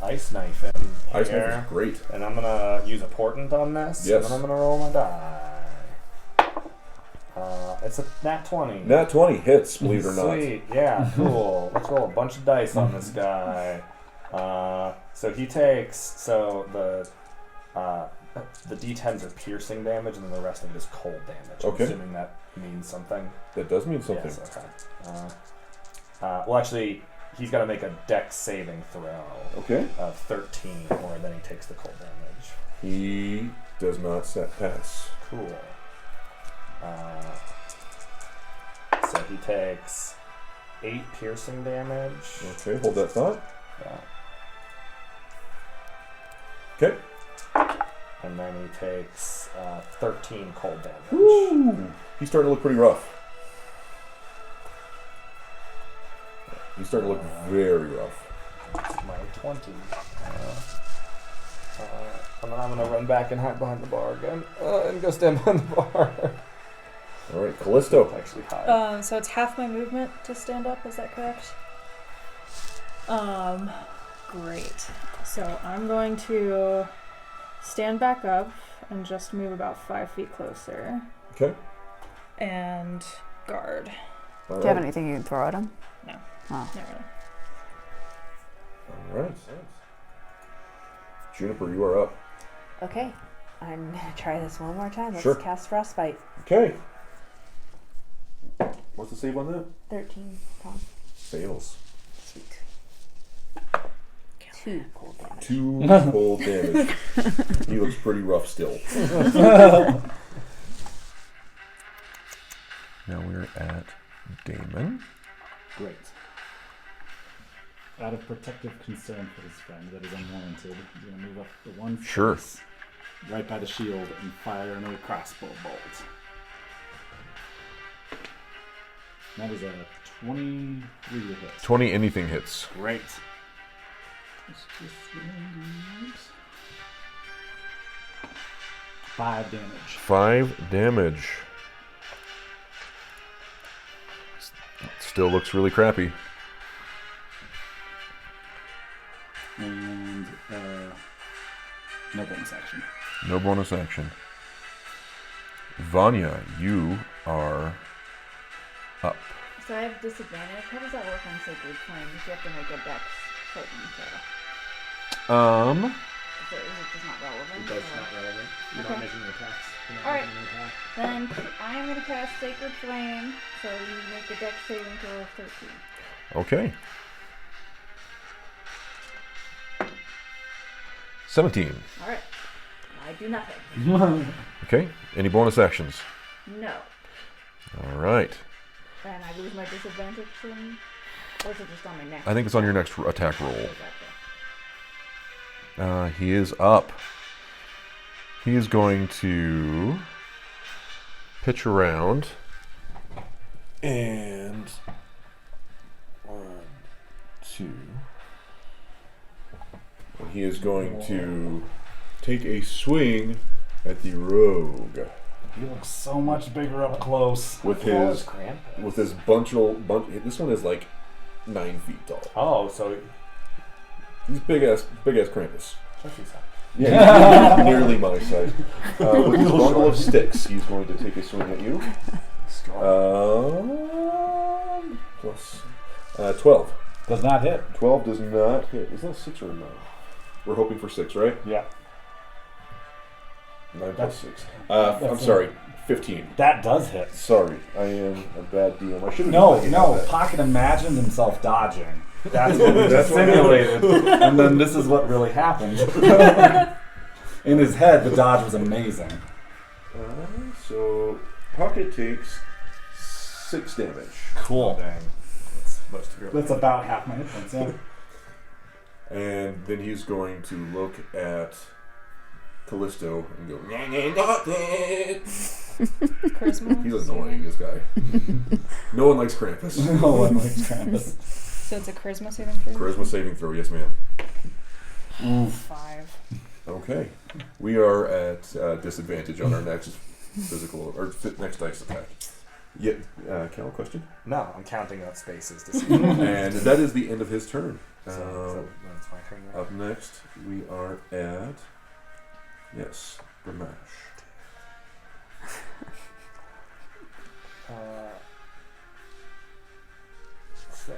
ice knife him. Ice here, knife is great. And I'm gonna use a portent on this. Yes. And then I'm gonna roll my die. It's a nat 20. Nat 20 hits, believe it or not. Sweet. Yeah. Cool. Let's roll a bunch of dice on this guy. So he takes the D10s are piercing damage, and then the rest of it is cold damage. Okay. I'm assuming that means something. That does mean something. Yes, okay. Well, actually, he's got to make a dex saving throw Okay. of 13, or then he takes the cold damage. He does not pass. Cool. So he takes 8 piercing damage. Okay, hold that thought. Yeah. Okay. And then he takes 13 cold damage. Woo! He's starting to look pretty rough. He's starting to look very rough. My 20. And then I'm going to run back and hide behind the bar again. And go stand behind the bar. All right, Callisto. Actually hide. So it's half my movement to stand up, is that correct? Great. So I'm going to stand back up and just move about 5 feet closer. Okay. And guard. All Do you have right. anything you can throw at him? No. Oh. Not really. All right. Juniper, you are up. Okay, I'm gonna try this one more time. Let's Sure. cast Frostbite. Okay. What's the save on that? 13, Tom. Fails. Sweet. 2 cold damage. 2 cold damage. He looks pretty rough still. Now we're at Damon. Great. Out of protective concern for his friend that is unwarranted, he's going to move up the one Sure. space right by the shield and fire another crossbow bolt. That is a 23 to hit. 20 anything hits. Great. Let's just 5 damage. 5 damage. Still looks really crappy. And no bonus action. No bonus action. Vanya, you are up. So I have disadvantage. How does that work on Sacred Flame? Does you have to make a dex saving throw? Is it just not relevant? That's or- not relevant. You're Okay. not making an attacks. You're not Alright. making an attack. Then I am going to cast Sacred Flame, so you make a dex saving throw of 13. Okay. 17. Alright. I do nothing. Okay. Any bonus actions? No. All right. And I lose my disadvantage from... Or is it just on my next? I think it's on your next attack roll. Okay. He is up. He is going to pitch around and 1, 2. And he is going to take a swing at the rogue He looks so much bigger up close. with How his is Krampus? with his bunch. This one is like 9 feet tall. Oh, so He's big ass Krampus. Jeffrey's up. Yeah, he's nearly my size. With his bundle of sticks, he's going to take a swing at you. Plus 12. Does not hit. 12 does not hit. Is that 6 or 9? We're hoping for 6, right? Yeah. 9 plus 6. that's I'm sorry, 15. That does hit. Sorry, I am a bad DM. I should have No. Pocket imagined himself dodging. That's what we That's just what simulated. And then this is what really happened. In his head, the dodge was amazing. So, Pocket takes 6 damage. Cool. Dang. That's most of your That's about half my hit points, yeah. And then he's going to look at Callisto and go, Charisma. he's annoying, this guy. No one likes Krampus. No one likes Krampus. So it's a charisma saving throw? Charisma saving throw, yes ma'am. Oof. 5. Okay. We are at disadvantage on our next physical or next dice attack. Yeah, Cal, question? No, I'm counting out spaces to see. And that is the end of his turn. So that's my turn. Right? Up next, we are at Bramash. Six.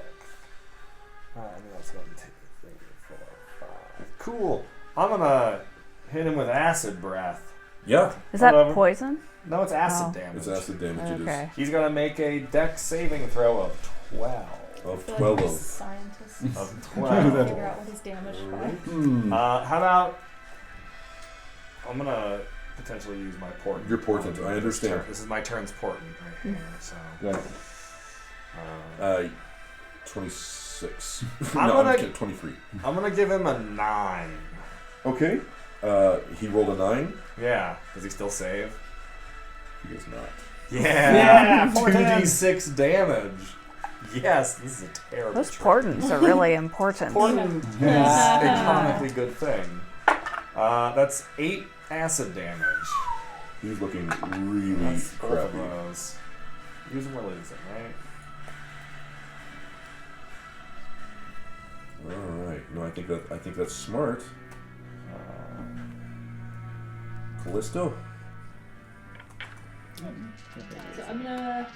I mean, that's going to take 3, 4, 5. Cool. I'm gonna hit him with acid breath. Yeah, Is that Whatever. poison? No, it's acid Oh. damage. it's acid damage. It Okay. He's gonna make a dex saving throw of 12. is of I feel 12. like this scientist is Of trying to 12. figure out what he's damaged by. Hmm. How about I'm gonna potentially use my portent. Your portent, I understand. This is my turn's portent right here. So. Right. 26. I'm no, gonna- I'm kidding, 23. I'm gonna give him a 9. Okay. He rolled a 9. Yeah. Does he still save? He does not. Yeah. portent. 2d6 damage. Yes, this is a terrible. Those trick. portents are really important. Portent is a comically good thing. That's 8 acid damage. He's looking really That's both of crappy. those. Use them or lose them, right? All right. No, I think that's smart. Callisto. So I'm gonna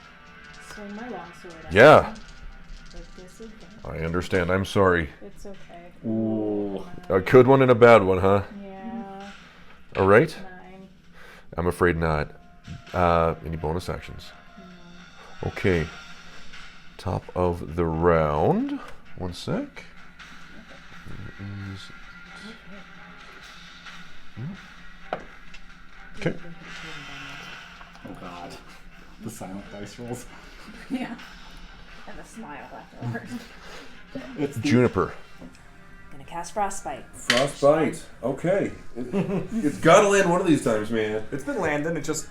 swing my longsword at Yeah. him with disadvantage. I understand. I'm sorry. It's okay. Ooh. A good one and a bad one, huh? Yeah. All right. 9. I'm afraid not. Any bonus actions? Okay. Top of the round. One sec. Okay. Oh God. The silent dice rolls. Yeah. And a smile afterwards. It's the Juniper. Gonna cast Frostbite. Frostbite. Okay. It's got to land one of these times, man. It's been landing. It just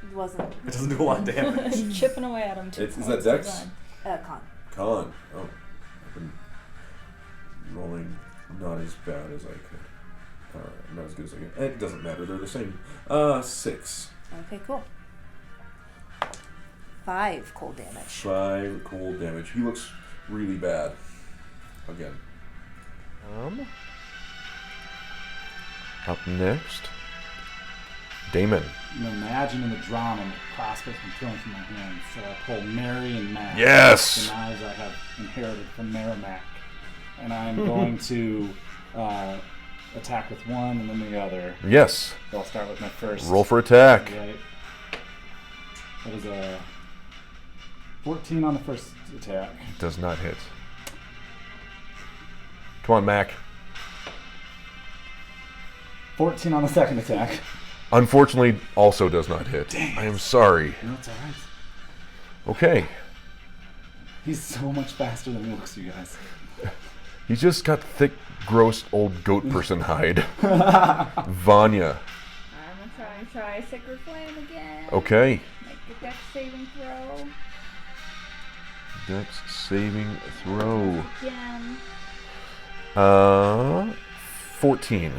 It wasn't it doesn't do a lot of damage. Chipping away at him. Is that Dex? con. Con. Oh. I've been rolling not as bad as I could. Not as good as I can. It doesn't matter. They're the same. 6. Okay, cool. 5 cold damage. 5 cold damage. He looks really bad. Again. Up next, Damon. Imagine in the drama with crossbows been thrown from my hands. So I pull Mary and Mac. Yes! The knives I have inherited from Merrimack. And I'm going to attack with one and then the other. Yes. So I'll start with my first. Roll for attack. Right. That is a 14 on the first attack. Does not hit. Come on, Mac. 14 on the second attack. Unfortunately, also does not hit. Dang. I am sorry. No, it's alright. Okay. He's so much faster than he looks, you guys. He's just got thick, gross, old goat person hide. Vanya. I'm gonna try Sacred Flame again. Okay. Make a dex saving throw. Dex saving throw. Again. 14. Yeah,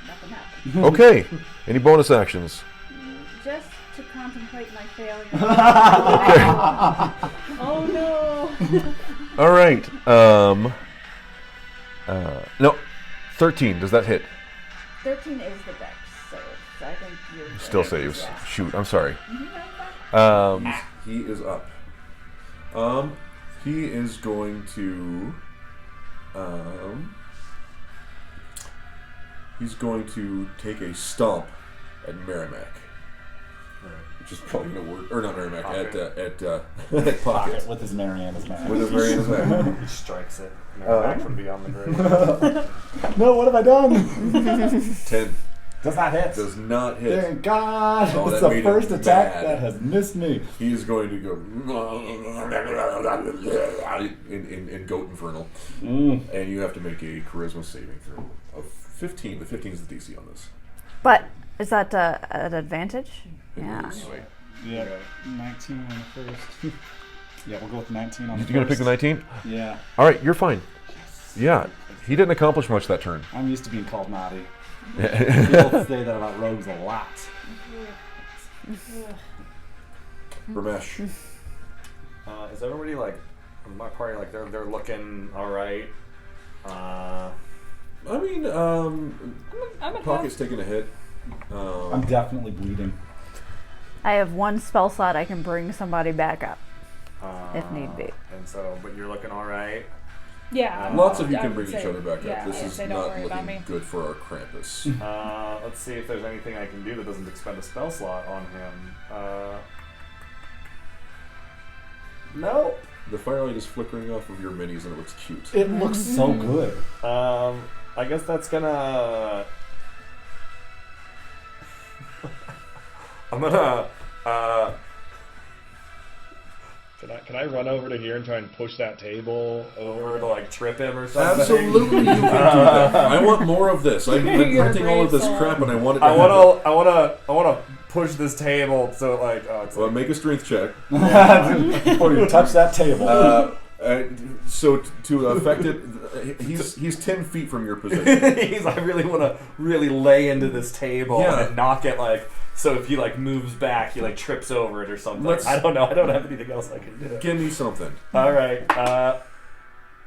nothing happened. Okay. Any bonus actions? Just to contemplate my failure. Oh no! All right. No. 13. Does that hit? 13 is the dex, so I think you're Still saves. Yeah. Shoot. I'm sorry. Mhm. He is up. He is going to. He's going to take a stomp at Merrimack, which is probably gonna work. Or not Merrimack. At Pocket. With his Mariana's Mac. With his Mariana's Mac. He strikes it. Back from beyond the grave. No, what have I done? 10. Does not hit. Does not hit. Thank God. Oh, it's that the made first him attack mad. that has missed me. He is going to go in Goat Infernal. And you have to make a charisma saving throw of 15. The 15 is the DC on this. But is that an advantage? It Yeah. is. Yeah, 19 on the first. Yeah, we'll go with 19 on the You first. gonna pick the 19? Yeah. All right, you're fine. Yeah, he didn't accomplish much that turn. I'm used to being called naughty. People say that about rogues a lot. Ramesh. Is everybody like my party like they're looking all right? I mean, I'm at Pocket's taking a hit. I'm definitely bleeding. I have one spell slot I can bring somebody back up if need be. And so, but you're looking all right. Yeah. Lots of you I can would bring each say- other back yeah, up. This I would is say don't not worry about looking me. good for our Krampus. Let's see if there's anything I can do that doesn't expend a spell slot on him. Nope. The firelight is flickering off of your minis and it looks cute. It looks so good. I guess that's gonna. I'm gonna. Can I run over to here and try and push that table over to like trip him or something? Absolutely, you can do that. I want more of this. I'm You're renting all of this brave soul. crap, and I want it. I wanna push this table so like. It's Well, like make a strength check. Before you touch that table. So to affect it, he's 10 feet from your position. I really want to really lay into this table Yeah. and knock it like. So if he like moves back, he like trips over it or something. Let's- I don't know. I don't have anything else I can do. Give me something. All right.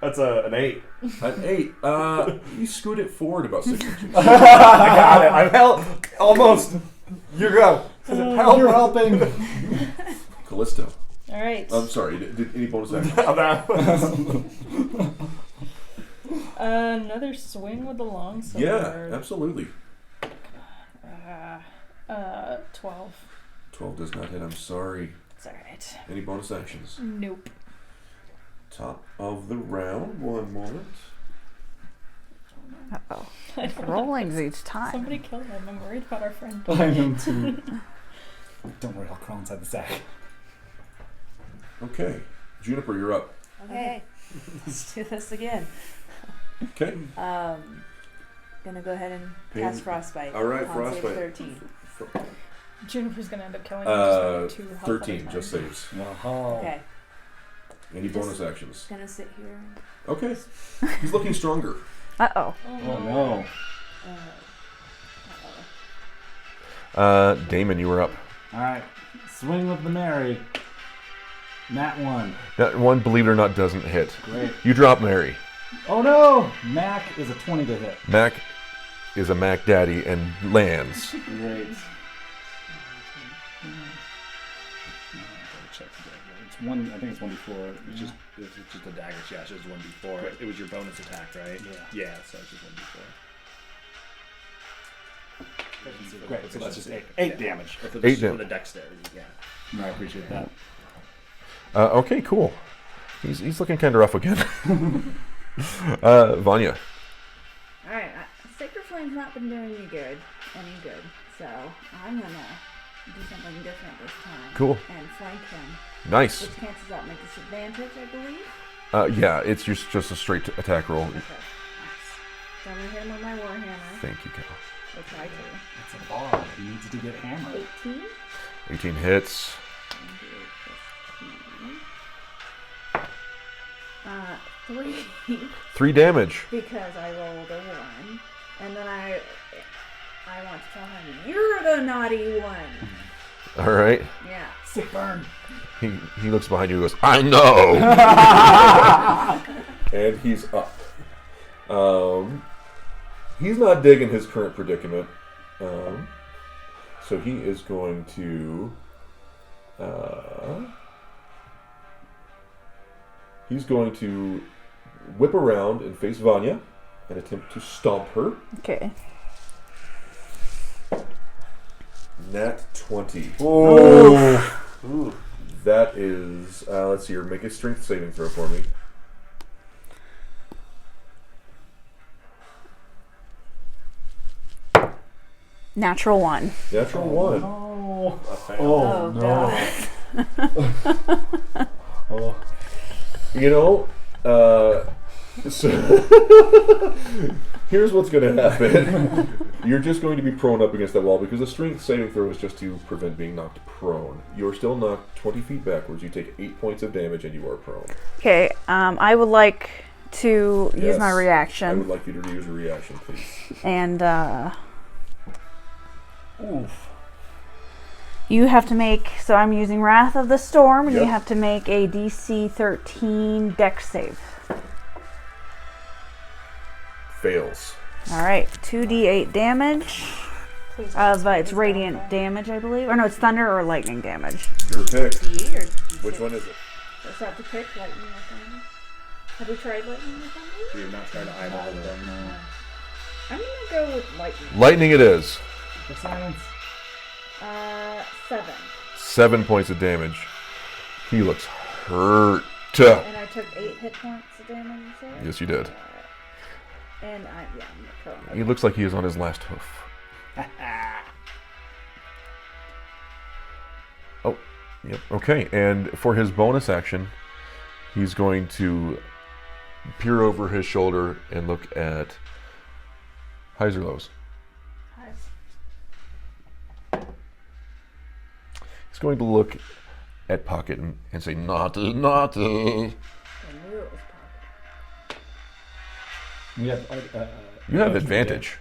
That's an 8. An 8. You scoot it forward about 6 inches. I got it. I'm almost. You go. Help! You're helping. Callisto. All right. I'm sorry. Did any bonus action? Another swing with the long sword. Yeah, absolutely. 12. 12 does not hit. I'm sorry. It's all right. Any bonus actions? Nope. Top of the round. One moment. Uh-oh. Rollings each time. Somebody kill him. I'm worried about our friend. I am too. Don't worry, I'll crawl inside the sack. Okay. Juniper, you're up. Okay. Let's do this again. Okay. Gonna go ahead and Pain. cast Frostbite. All right, Con save Frostbite. 13. Juniper's gonna end up killing him. Just like 2 health at a 13 time. just saves. Oh. Okay. Any Just- bonus actions? Gonna sit here. Okay. He's looking stronger. Uh-oh. Oh no. Damon, you were up. Alright. Swing with the Mary. Nat 1. That one, believe it or not, doesn't hit. Great. You drop Mary. Oh no! Mac is a 20 to hit. Mac is a Mac Daddy and lands. Great. Check the dagger. It's one. I think it's 1d4. It's just a dagger. Yeah, it's just 1d4. It was your bonus attack, right? Yeah, so it's just 1d4. Great. So that's just 8 damage. For Eight for damage. the dexterity, yeah. I appreciate that. Okay, cool. He's looking kind of rough again. Vanya. Alright, Sacred Flame's not been doing me any good. So I'm gonna do something different this time. Cool. And flank him, Nice. which cancels out my disadvantage, I believe. Yeah, it's just a straight attack roll. Okay, nice. So I'm gonna hit him with my Warhammer. Thank you, Cal. We'll try to. It's a bard. He needs to get hammered. 18. 18 hits. 3 3 damage. because I rolled a 1, and then I want to tell him you're the naughty one. All right. Yeah. Sick burn. He looks behind you and goes, I know. And he's up. He's not digging his current predicament. So he is going to. He's going to whip around and face Vanya and attempt to stomp her. Okay. Nat 20. Oh. Ooh. That is, let's see here, make a strength saving throw for me. Natural 1. Natural 1. Oh. Oh, no. God. Oh. You know, so here's what's going to happen. You're just going to be prone up against that wall because the strength saving throw is just to prevent being knocked prone. You're still knocked 20 feet backwards. You take 8 points of damage and you are prone. Okay, I would like to use my Yes. I would reaction. like you to use a reaction, please. And Oof. you have to make, so I'm using Wrath of the Storm, and you Yep. have to make a DC 13 Dex save. Fails. Alright, 2d8 damage. Please Of don't it's spit radiant this damage, I believe. Or no, it's thunder or lightning damage. Your pick. D8 or D6? Which one is it? down. Does that have to pick lightning or thunder? Have we tried lightning or thunder? We have not tried to eyeball it. I'm gonna go with lightning. Lightning it is. For science. 7. 7 points of damage. He looks hurt. And I took 8 hit points of damage, you said? Yes, you did. And I'm prone. He looks like he is on his last hoof. Oh, yep. Okay, and for his bonus action, he's going to peer over his shoulder and look at highs or lows. He's going to look at Pocket and say, not. I knew it was pocket. We have, You have advantage.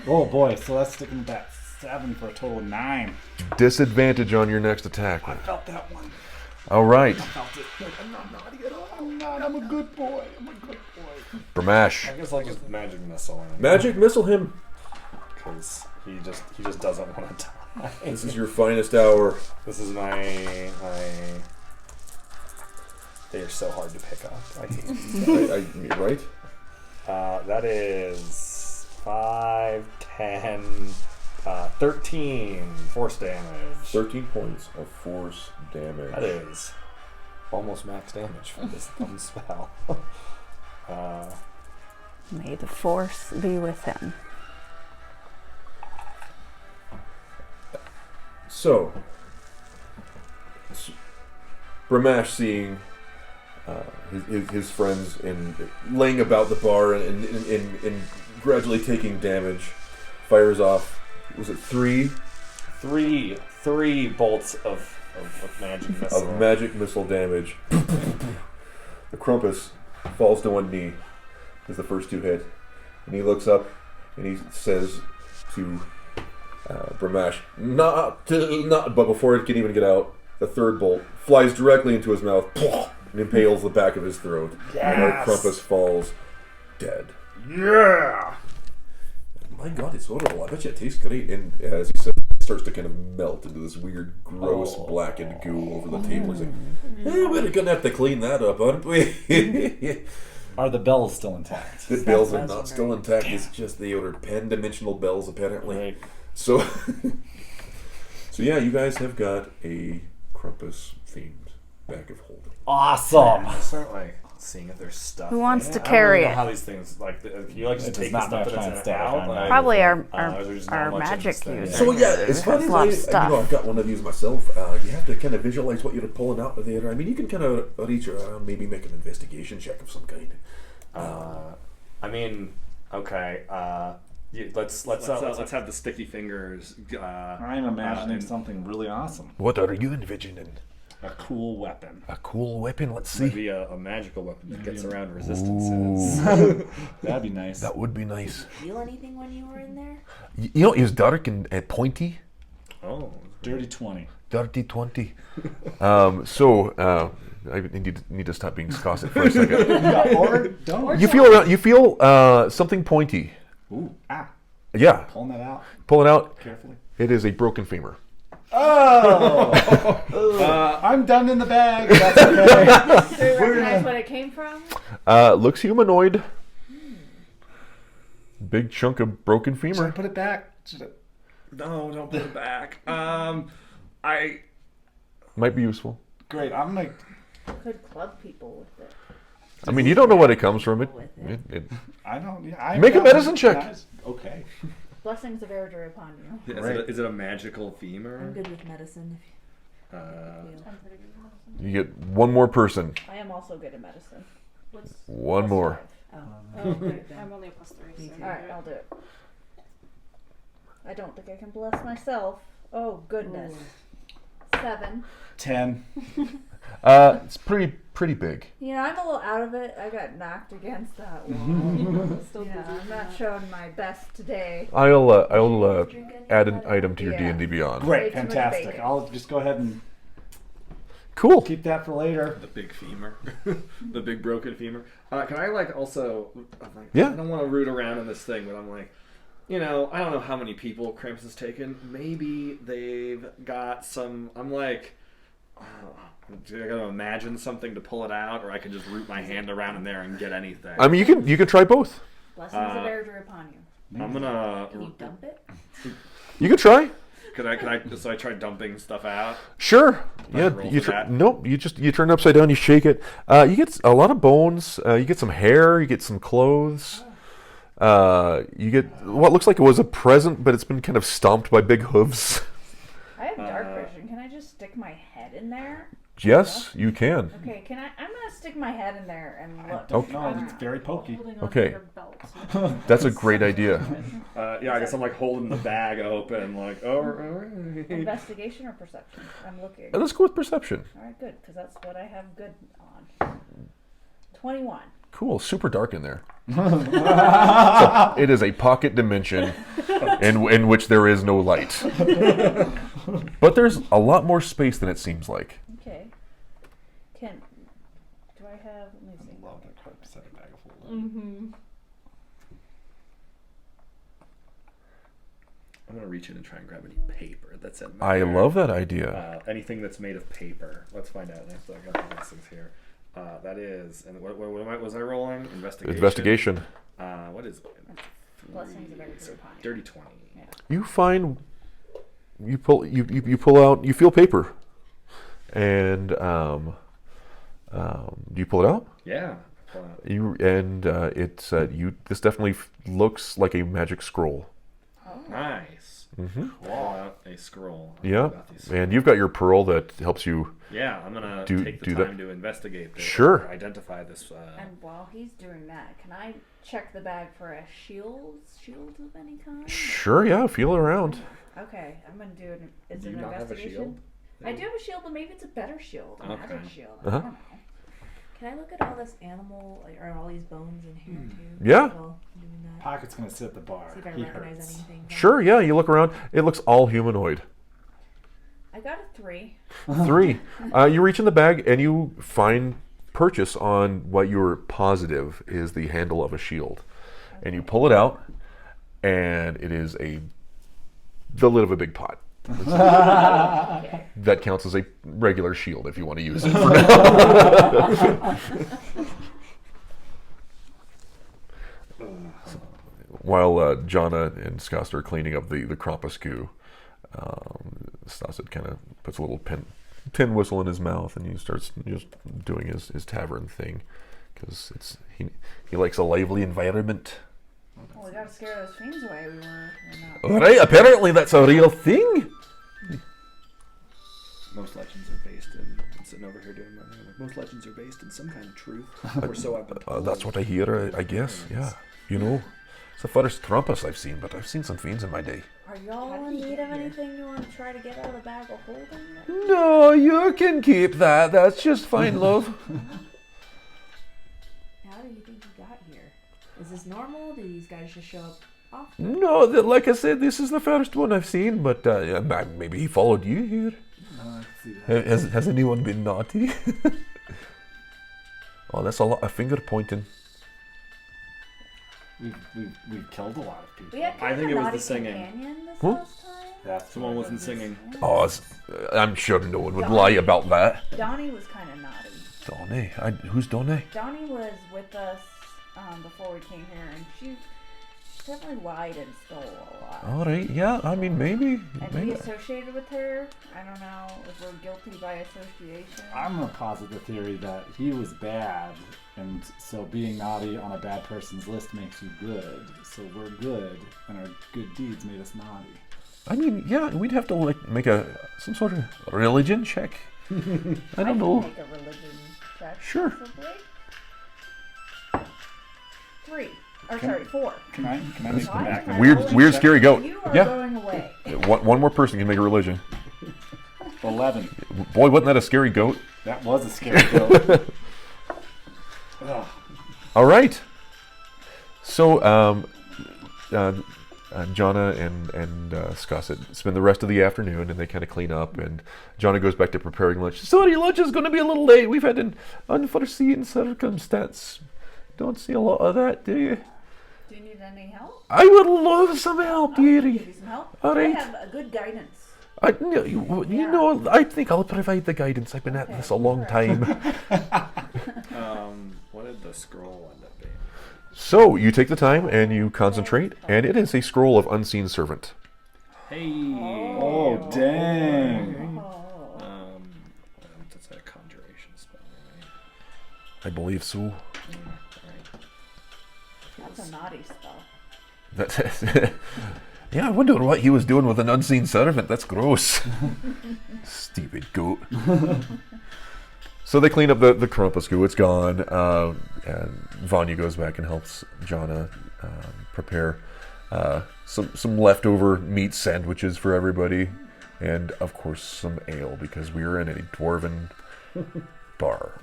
Oh boy, so let's stick with that 7 for a total of 9. Disadvantage on your next attack. I felt that one. All right, Felt it. I'm not naughty at all. I'm not. I'm a good boy. I'm a good boy. Bramash. I guess I'll just magic missile him. Magic missile him. Because he just doesn't want to die. This is your finest hour. This is my. They are so hard to pick up. I hate them. Right? That is 5, 10, 13 force damage. 13 points of force damage. That is almost max damage for this dumb spell. May the force be with him. So, Bramash seeing his friends laying about the bar and gradually taking damage, fires off. Was it 3 Three bolts of magic missile. of magic missile damage? The Krampus falls to one knee as the first 2 hit, and he looks up and he says to Bramash, not. But before it can even get out, the third bolt flies directly into his mouth and impales the back of his throat. And our Krampus falls dead. Yeah! My God, it's horrible. I bet you it tastes great. And as he said, it starts to kind of melt into this weird, gross, blackened goo over the table. He's like, we're gonna have to clean that up, aren't we? Are the bells still intact? The bells are not still intact. It's just they are pan-dimensional bells, apparently. Right. So, so yeah, you guys have got a Krampus-themed bag of holding. Awesome. I start like seeing if there's stuff. Who wants in to I don't carry really know it? how these things like if you like just It take does the not stuff match that's my out. stat, Like, Probably there's not our much in magic this thing. user. So yeah, it's funny. That's a lot of You stuff. know, I've got one of these myself. You have to kind of visualize what you're pulling out of there. I mean, you can kind of reach around, maybe make an investigation check of some kind. I mean, okay. Let's have the sticky fingers. I'm imagining something really awesome. What are you envisioning? A cool weapon. A cool weapon. Let's Maybe a magical weapon that gets around resistances. That'd be nice. That would be nice. Feel anything when you were in there? You know, it was dark and pointy. Oh, Dirty 20. Dirty 20. I need to stop being Scosset for a second. Or don't. You feel something pointy. Ooh, Yeah, pulling that out pull it out. carefully. It is a broken femur. Oh! I'm done in the bag. That's okay. Do you recognize what it came from? Looks humanoid. Big chunk of broken Should I femur. put it back? no, don't put it back. Might be useful. Great. I'm like, Could club people with it. I mean, you don't know what it comes from. I don't. Yeah, I Make a got medicine one. check. Nice. Okay. Blessings of Airdrie upon you. Is it a magical I'm femur? good with medicine. Uh, I'm pretty good at medicine. You get one more person. I am also good at medicine. What's One more. +5? Oh. Okay. I'm only a +3. Me So too. Alright, I'll do it. I don't think I can bless myself. Oh, goodness. 7. 10. It's pretty big. You know, I'm a little out of it. I got knocked against that wall. Still Yeah, I'm not showing my best today. I'll add an item to your Yeah. D&D Beyond. Way Great, too much fantastic. bacon. I'll just go ahead and Cool. keep that for later. The big femur, the big broken femur. Can I like also? I'm like, Yeah. I don't want to root around in this thing, but I'm like, you know, I don't know how many people Krampus has taken. Maybe they've got some. I'm like, I gotta imagine something to pull it out, or I can just root my hand around in there and get anything. I mean, you can try both. Blessings of Airdrie upon you. I'm gonna. Can you dump it? You can try. Could I? So I try dumping stuff out. Sure. Like Yeah. roll You for that? nope. You turn it upside down. You shake it. You get a lot of bones. You get some hair. You get some clothes. You get what looks like it was a present, but it's been kind of stomped by big hooves. I have dark vision. Can I just stick my head in there? Yes, you can. Okay, can I? I'm gonna stick my head in there and look. Don't know. It's very pokey. Holding on Okay. to your belt. That's a great idea. Yeah, I guess I'm like holding the bag open, like, oh. Investigation or perception? I'm looking. Let's go with perception. All right, good, because that's what I have good on. 21. Cool. Super dark in there. So it is a pocket dimension in which there is no light. But there's a lot more space than it seems like. Okay. Do I have? Let me see. Love that Krampus had a bag of holding. Mm-hmm. I'm gonna reach in and try and grab any paper that's in there. I love that idea. Anything that's made of paper. Let's find out. Next, I got the things here. That is, and what was I rolling? Investigation. Investigation. What is Blessings of Airdrie upon you. dirty 20? Yeah. You find you pull out, you feel paper, and do you pull it out? Yeah. Pull out. This definitely looks like a magic scroll. Nice. Mm-hmm. Pull out a scroll. Yeah, Got these. and you've got your pearl that helps you. Yeah, I'm gonna Do take the that. time to investigate this. Sure. Or identify this. And while he's doing that, can I check the bag for a shield of any kind? Sure, yeah, feel around. Okay, I'm gonna do an. Is Do it you an not have a investigation? shield? I do have a shield, but maybe it's a better shield, a magic Okay. shield. I Uh-huh. don't know. Can I look at all this animal, like, or all these bones in here too? Yeah. While I'm doing that. Pocket's gonna sit at the bar. See if I He recognize hurts. anything. Sure, yeah, you look around. It looks all humanoid. I got a 3. 3. You reach in the bag and you find purchase on what you're positive is the handle of a shield. And you pull it out, and it is the lid of a big pot. Okay. That counts as a regular shield if you want to use it for now. While Jonna and Skasta are cleaning up the Krampus goo, Skasta kind of puts a little tin whistle in his mouth, and he starts just doing his tavern thing, because he likes a lively environment. Well, we gotta scare those fiends away. We're not. All right, apparently that's a real thing. Most legends are based in. I'm sitting over here doing my thing. Like, most legends are based in some kind of truth, or so I've been told. That's what I hear, I guess. Yeah, you know, it's the first Krampus I've seen, but I've seen some fiends in my day. Are y'all in need of anything you want to try to get out of the bag of holding? No, you can keep that. That's just fine, love. How do you think you got here? Is this normal? Do these guys just show up often? No, like I said, this is the first one I've seen, but maybe he followed you here. I can see that. Has anyone been naughty? Oh, that's a lot of finger pointing. We've killed a lot of people. We had I kind think of it a was the naughty singing. companion this Huh? last time. That's Someone wasn't singing. Oh, I'm sure no one would lie about that. Donnie was kind of naughty. Donnie? Who's Donnie? Donnie was with us before we came here, and she definitely lied and stole a lot. All right, yeah, I mean, maybe. And we associated with her. I don't know if we're guilty by association. I'm gonna posit the theory that he was bad, and so being naughty on a bad person's list makes you good. So we're good, and our good deeds made us naughty. I mean, yeah, we'd have to make some sort of religion check. I don't know. Make a religion check. Sure. Possibly. 3. Or sorry, 4. Can I make the Why? back? Weird, scary goat. You are Yeah. going away. One more person can make a religion. 11. Boy, wasn't that a scary goat? That was a scary goat. Ugh. All right. So, Jonna and Scosset spend the rest of the afternoon, and they kind of clean up, and Jonna goes back to preparing lunch. Sorry, lunch is going to be a little late. We've had an unforeseen circumstance. Don't see a lot of that, do you? Do you need any help? I would love some help, dearie. Give you some help. All right. I have a good guidance. You know, I think I'll provide the guidance. I've been at this a long time. What did the scroll end up being? So, you take the time and you concentrate, and it is a scroll of Unseen Servant. Hey. Oh, dang. That's a conjuration spell, right? I believe so. That's a naughty spell. That's yeah, I wonder what he was doing with an Unseen Servant. That's gross. Stupid goat. So they clean up the Krampus goo. It's gone. And Vanya goes back and helps Jonna prepare some leftover meat sandwiches for everybody. And, of course, some ale, because we are in a dwarven bar.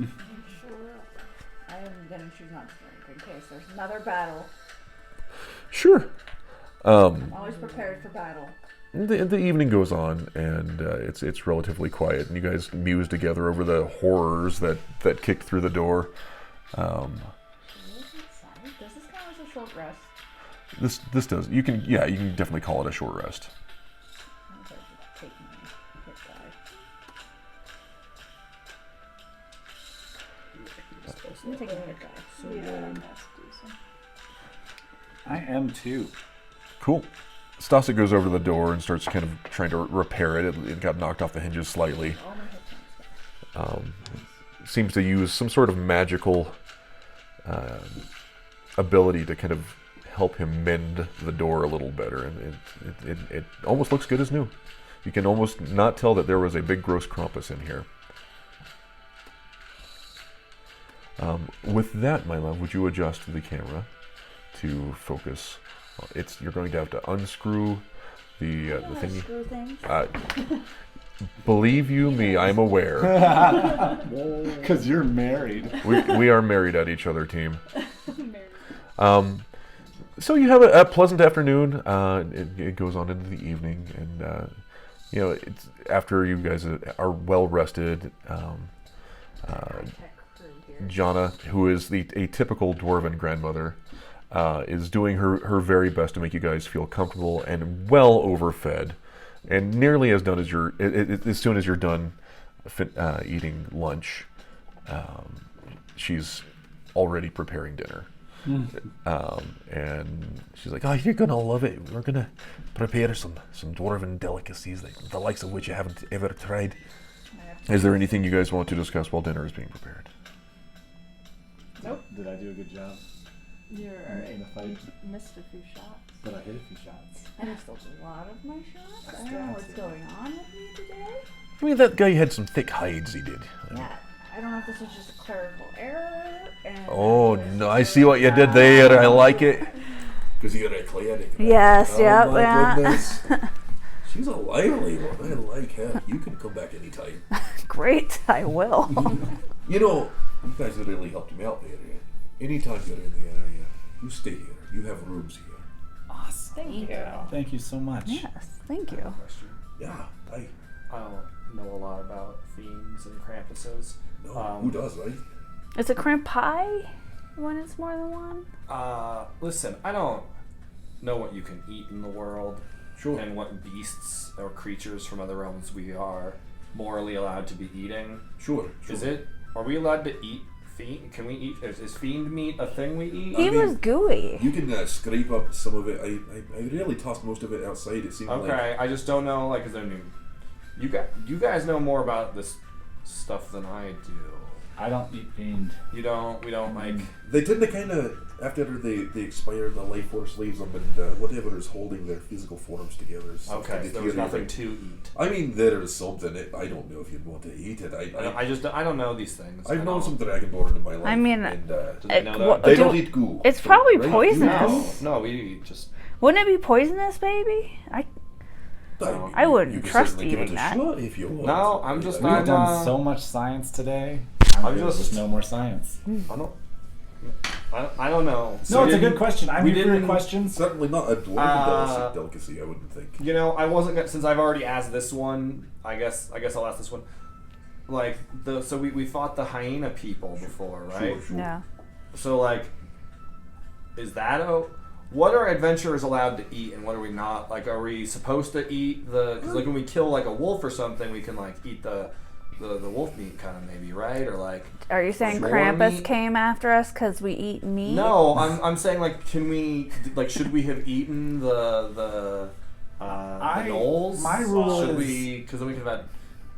I am going to choose not to drink in case there's another battle. Sure. I'm always prepared for battle. The evening goes on, and it's relatively quiet, and you guys muse together over the horrors that kicked through the door. Does this count as a short rest? This does. You can definitely call it a short rest. I think I should take my hit die. Let me take a hit die. I am too. Cool. Stasek goes over to the door and starts kind of trying to repair it. It got knocked off the hinges slightly. All my hit points back. Seems to use some sort of magical ability to kind of help him mend the door a little better, and it almost looks good as new. You can almost not tell that there was a big gross Krampus in here. With that, my love, would you adjust the camera to focus? You're going to have to unscrew the thingy. Screw things. Believe you me, I'm aware. Because you're married. We are married at each other, team. So you have a pleasant afternoon. It goes on into the evening, and it's after you guys are well rested. Jonna, who is a typical dwarven grandmother, is doing her very best to make you guys feel comfortable and well overfed, and nearly as done as as soon as you're done eating lunch, she's already preparing dinner. And she's like, "Oh, you're gonna love it. We're gonna prepare some dwarven delicacies, the likes of which you haven't ever tried." Is there anything you guys want to discuss while dinner is being prepared? Nope. Did I do a good job? You're in the fight? missed a few shots. But I hit a few shots. I missed a lot of my shots. I don't know what's going on with me today. I mean, that guy had some thick hides. He did. Yeah, I don't know if this was just a clerical error. And Oh no! I see what you did there. I like it. Because you're a cleric. Yes, yep, my yeah. goodness. She's a lively one. I like her. You can come back anytime. Great, I will. You guys have really helped me out there. Anytime you're in the area, you stay here. You have rooms here. Awesome. Thank you. Thank you so much. Yes, thank you. Yeah, I don't know a lot about fiends and Krampuses. No, who does, right? Is it cramp pie when it's more than one? Listen, I don't know what you can eat in the world. Sure. And what beasts or creatures from other realms we are morally allowed to be eating. Sure. Are we allowed to eat fiend? Can we eat? Is fiend meat a thing we eat? He was gooey. You can scrape up some of it. I really tossed most of it outside. It seemed Okay, I just don't know. Is there new? You guys know more about this stuff than I do. I don't eat fiend. We don't like. They tend to kind of, after they expire, the life force leaves them, and whatever is holding their physical forms together. Okay, so there was nothing to eat. I mean, there is something. I don't know if you'd want to eat it. I don't know these things. I've known some Dragonborn in my life. I mean, and, Do they know that? they don't eat goo. It's probably right? poisonous. No, we just. Wouldn't it be poisonous, baby? I wouldn't You can trust certainly give it eating a that. shot if you want. No, I'm just We've I'm, done so much science today. I'm There's just- no more science. I don't know. No, it's a good question. I'm we here for your didn't- questions. Certainly not a dwarven delicacy, I wouldn't think. You know, I wasn't gonna, since I've already asked this one. I guess I'll ask this one. Like so we fought the hyena people before, right? Sure. Yeah. So like, is that what are adventurers allowed to eat and what are we not? Like, are we supposed to eat because like when we kill like a wolf or something, we can like eat the wolf meat kind of maybe, right? Or like, Are you saying Boar Krampus meat? came after us because we eat meat? no, I'm saying like, can we like should we have eaten the gnolls? my rule should is- we? Because then we could have had.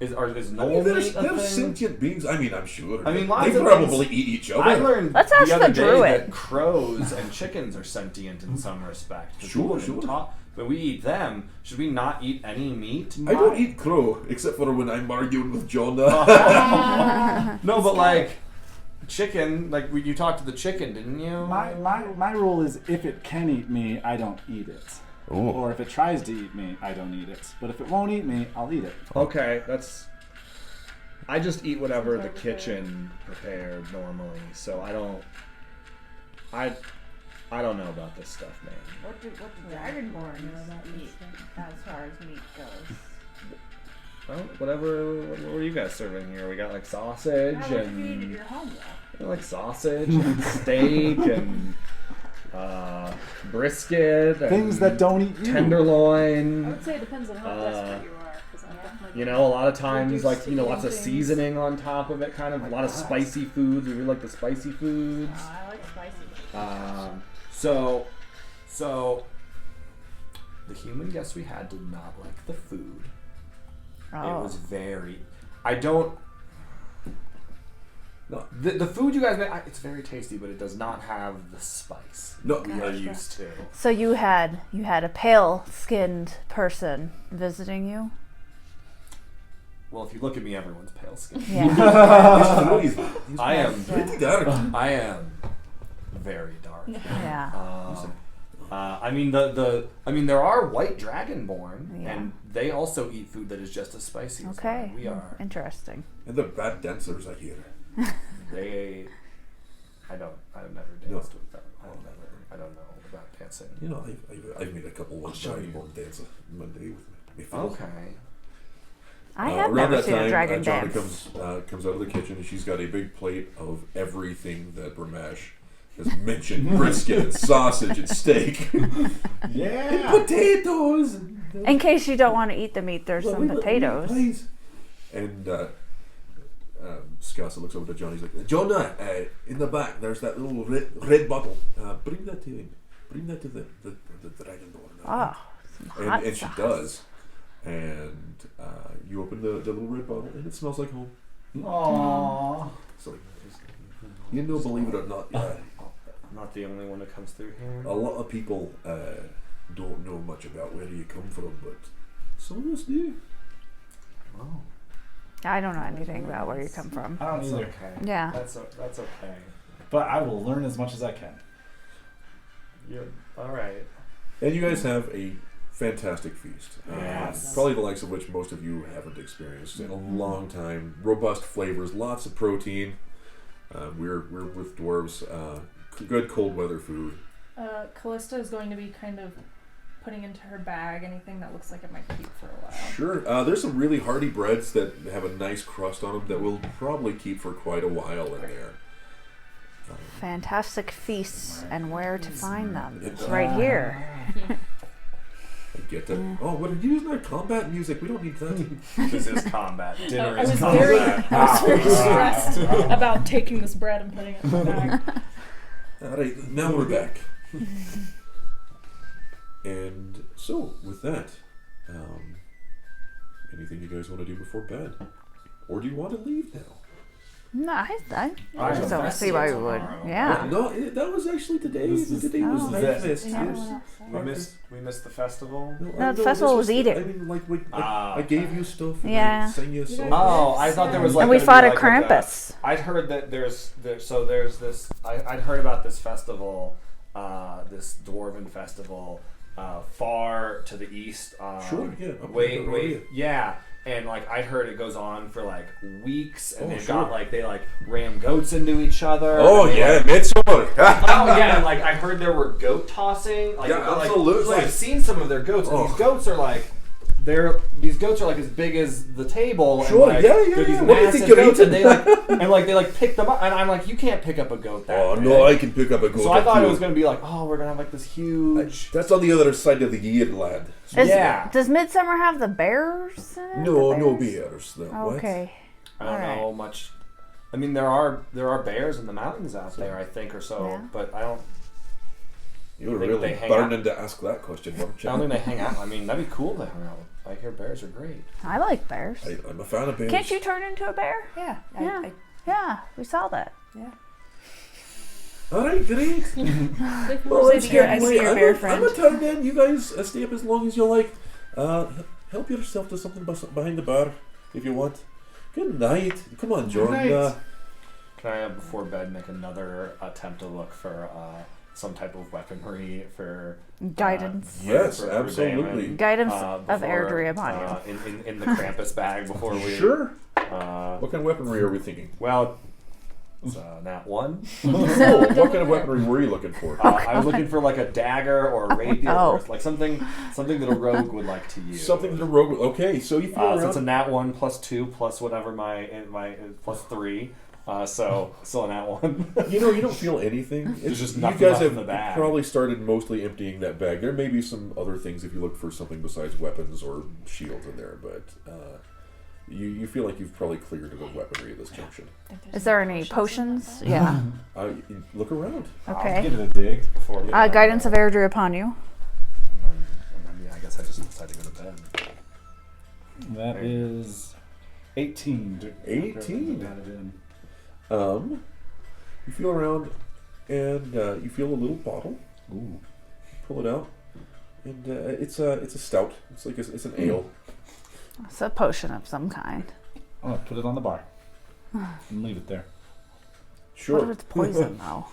Is I gnoll mean, meat a there's thing? sentient beings. I mean, I'm sure. I mean, they lots of probably things- eat each other. I learned Let's ask the other the day druid. that crows and chickens are sentient in some respect. 'Cause Sure, people didn't sure. talk- But we eat them. Should we not eat any meat? I don't eat crow, except for when I'm arguing with John. No, but like chicken. Like you talked to the chicken, didn't you? My rule is if it can eat me, I don't eat it. Oh. Or if it tries to eat me, I don't eat it. But if it won't eat me, I'll eat it. Okay, I just eat whatever the kitchen prepared normally, so I don't know about this stuff, man. What do dragonborns eat as far as meat goes? Well, whatever. What were you guys serving here? We got like sausage How would you eat at and your home though? like sausage and steak and brisket. And Things that don't eat you. I tenderloin. would say it depends on how desperate you are. 'Cause I'm definitely You know, a lot of times, reduced like, to you know, lots of eating seasoning on top of it, kind of. A lot of spicy foods. We really like the spicy foods. Oh, I like spicy. So the human guest we had did not like the food. It Oh. was very. I don't. No. The food you guys make, it's very tasty, but it does not have the spice No. we are used to. So you had a pale-skinned person visiting you? Well, if you look at me, everyone's pale skinned. Yeah. He's I am. pretty dark. I am very dark. Yeah. I mean there are white dragonborn, Yeah. and they also eat food that is just as spicy as Okay. mine. We are. Interesting. And they're bad dancers, I hear. They. I've never danced with them. I don't know about dancing. You know, I've made a couple of dragonborn dances one day with me. fellow. Okay. I have around never that seen time, a dragon Johnny dance. comes out of the kitchen and she's got a big plate of everything that Bramash has mentioned: brisket and sausage and steak, Yeah. potatoes. In case you don't want to eat the meat, there's some potatoes. Please. And Scassa looks over to John. He's like, John, in the back, there's that little red bottle. Bring that to him. Bring that to the dragonborn. Oh, some hot And she sauce. does. And you open the little red bottle, and it smells like home. Aww. So, you know, believe it or not, I'm not the only one that comes through here. a lot of people don't know much about where you come from, but some of us do. Oh, I don't know anything about where you come from. I don't that's either. okay. Yeah. That's okay. But I will learn as much as I can. You're all right. And you guys have a fantastic feast. Yes. Probably the likes of which most of you haven't experienced in a long time. Robust flavors, lots of protein. We're with dwarves. Good cold weather food. Callista is going to be kind of putting into her bag anything that looks like it might keep for a while. Sure. There's some really hearty breads that have a nice crust on them that will probably keep for quite a while in there. Fantastic feasts and where to find them. It's Right here. I get that. Oh, what are you using our combat music? We don't need that. This is combat. Dinner I is was combat. very stressed about taking this bread and putting it in my bag. All right, now we're back. And so, with that, anything you guys want to do before bed? Or do you want to leave now? No, I I just don't see why we would. tomorrow. Yeah. No, that was actually today. This is- Today was oh. breakfast. Yeah. Yes. We missed the festival. No, the this festival was just- eating. I mean, like, Ah, I gave you stuff. And Yeah. I sang you a song. Oh, I thought there was like. And we gonna be fought a like Krampus. I'd heard that there's this. I'd heard about this festival, this dwarven festival far to the east. Sure, yeah. Up Way, in the way, area. yeah. And like I heard it goes on for like weeks, and Oh, they've sure. got like they like ram goats into each other. Oh, and they, yeah, like, Midsummer. oh yeah, and like I heard there were goat tossing. Like, Yeah, like, absolutely. so I've seen some of their goats, and Oh. these goats are like. These goats are like as big as the table. Sure, and like, yeah, yeah, they're these yeah. What do you think massive you're goats, and eating? they like pick them up, and I'm like, you can't pick up a goat that Oh, big. no, I can pick up a goat. So I thought too. it was gonna be like, oh, we're gonna have like this huge. That's on the other side of the year, lad. Yeah. Does Midsummer have the bears in it? No, The no bears? bears. No. What? Okay. I don't Alright. know much. I mean, there are bears in the mountains out there, I think, or so. Yeah. But I don't. You were Think really they hang burning to ask that question, weren't I you? don't think they hang out. I mean, that'd be cool to hang out with. I hear bears are great. I like bears. I'm a fan of bears. Can't you turn into a bear? Yeah. Yeah. Yeah, we saw that. All right, great. Well, Well, let's your, get I see your bear friend. I'm a town man. You guys stay up as long as you like. Help yourself to something behind the bar if you want. Good night. Come on, John. night. Can I, before bed, make another attempt to look for some type of weaponry for Guidance. Yes, for absolutely. Damon, Guidance before, of Airdrie upon in the Krampus bag before we. Sure. Uh, What kind of weaponry are we thinking? well, it's nat one. Oh, what kind of weaponry were you looking for? I was looking for like a dagger or a rapier, Oh. or like something that a rogue would like to use. Something to rogue. Okay, so you feel So around. it's a nat 1 plus 2 plus whatever my plus 3. So still a nat 1. You know, you don't feel anything. There's just you nothing guys left have in the bag. probably started mostly emptying that bag. There may be some other things if you look for something besides weapons or shields in there, but you feel like you've probably cleared it of weaponry at this junction. Is there any potions? Yeah. Look around. Okay. Give it a dig. Before we Guidance of Airdrie upon you. and then, I guess I just decided to go to bed. That is 18. 18. You feel around, and you feel a little bottle. Ooh. Pull it out, and it's a stout. It's like it's an ale. It's a potion of some kind. I'm gonna put it on the bar and leave it there. Sure. What if it's poison though?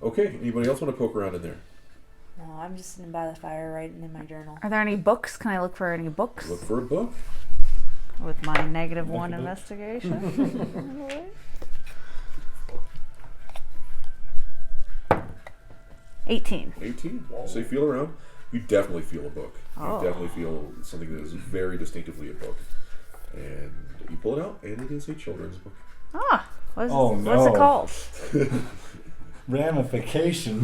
Okay. Anybody else want to poke around in there? No, I'm just sitting by the fire writing in my journal. Are there any books? Can I look for any books Look for a book. with my -1 investigation? 18. 18. So you feel around. You definitely feel a book. Oh. You definitely feel something that is very distinctively a book. And you pull it out, and it is a children's book. Ah, what's Oh, it no. called? Ramifications.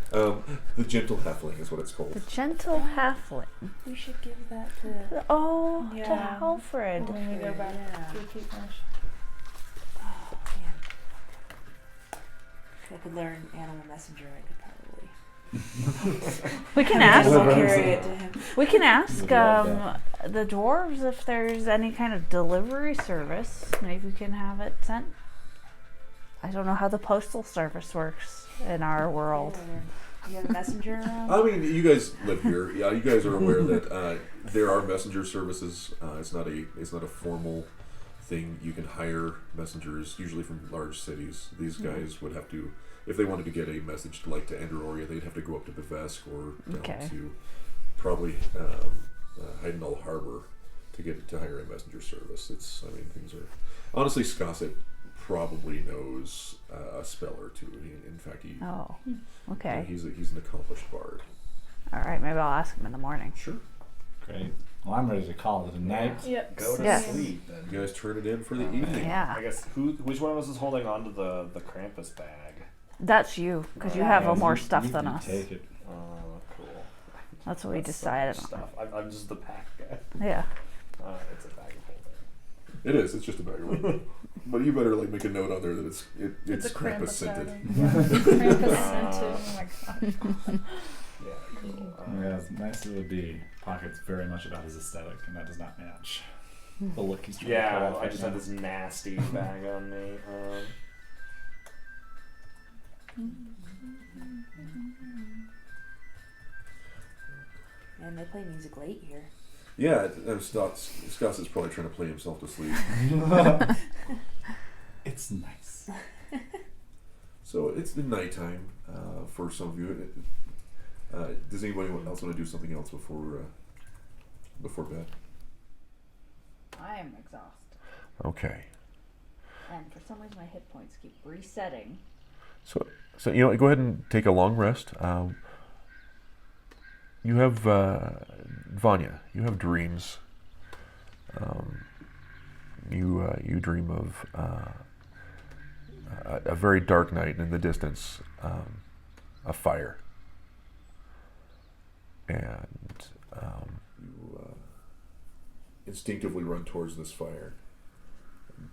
The Gentle Halfling is what it's called. The Gentle Halfling. We should give that to. Oh, Yeah. to Alfred. When we go back Yeah. to keep finish. Oh, man. If I could learn Animal Messenger, I could probably. We can ask. Deliver. Carry it to him. We can ask Would love the dwarves if there's any kind of delivery service. Maybe we can have it sent. I don't know how the postal service works in our world. You have a messenger around? I mean, you guys live here. Yeah, you guys are aware that there are messenger services. It's not a formal thing. You can hire messengers, usually from large cities. These guys would have to, if they wanted to get a message to Androria, they'd have to go up to Bevesk or down Okay. to probably Heidenall Harbor to hire a messenger service. Things are honestly Scosset probably knows a spell or two. In fact, Oh, okay. he's an accomplished bard. All right, maybe I'll ask him in the morning. Sure. Great. Well, I'm ready to call it a night. Yep. Go to Yes. sleep. Then. You guys turn it in for the evening. Yeah, I guess which one of us is holding on to the Krampus bag? that's you because you Yeah. have more You- stuff you than can us. Take it. Cool. That's what we That's so decided much on. stuff. I'm just the pack guy. Yeah. It's a bag of holding. It is. It's just a bag of holding. But you better make a note on there that it's a Krampus scented. Krampus scented. Oh my god. Yeah, cool. Yeah, as nice as it would be, Pocket's very much about his aesthetic, and that does not match the look he's trying to pull Yeah, off I right just now. had this nasty bag on me. And they play music late here. Yeah, Scott is probably trying to play himself to sleep. It's nice. So it's the nighttime for some of you. Does anybody else want to do something else before bed? I am exhausted. Okay. And for some reason my hit points keep resetting. So go ahead and take a long rest. You have Vanya. You have dreams. You dream of a very dark night, and in the distance, a fire. And You instinctively run towards this fire,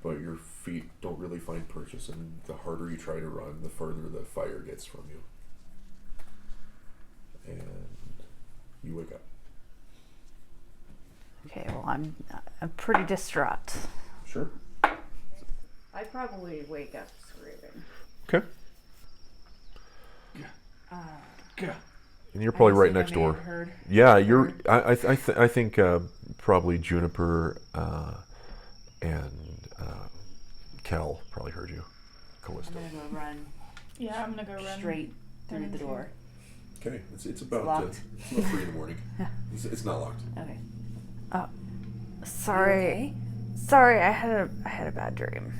but your feet don't really find purchase, and the harder you try to run, the further the fire gets from you. And you wake up. Okay, well, I'm pretty distraught. Sure. I probably wake up screaming. okay. Uh, And you're probably I right think I next may have door. heard. Yeah, you're. I think probably Juniper and Kel probably heard you. I'm Callisto. gonna go run Yeah, I'm gonna go run straight through run the through. door. Okay, it's about locked. it's about 3 in the morning. It's not locked. Okay. Sorry. You okay? Sorry, I had a bad dream.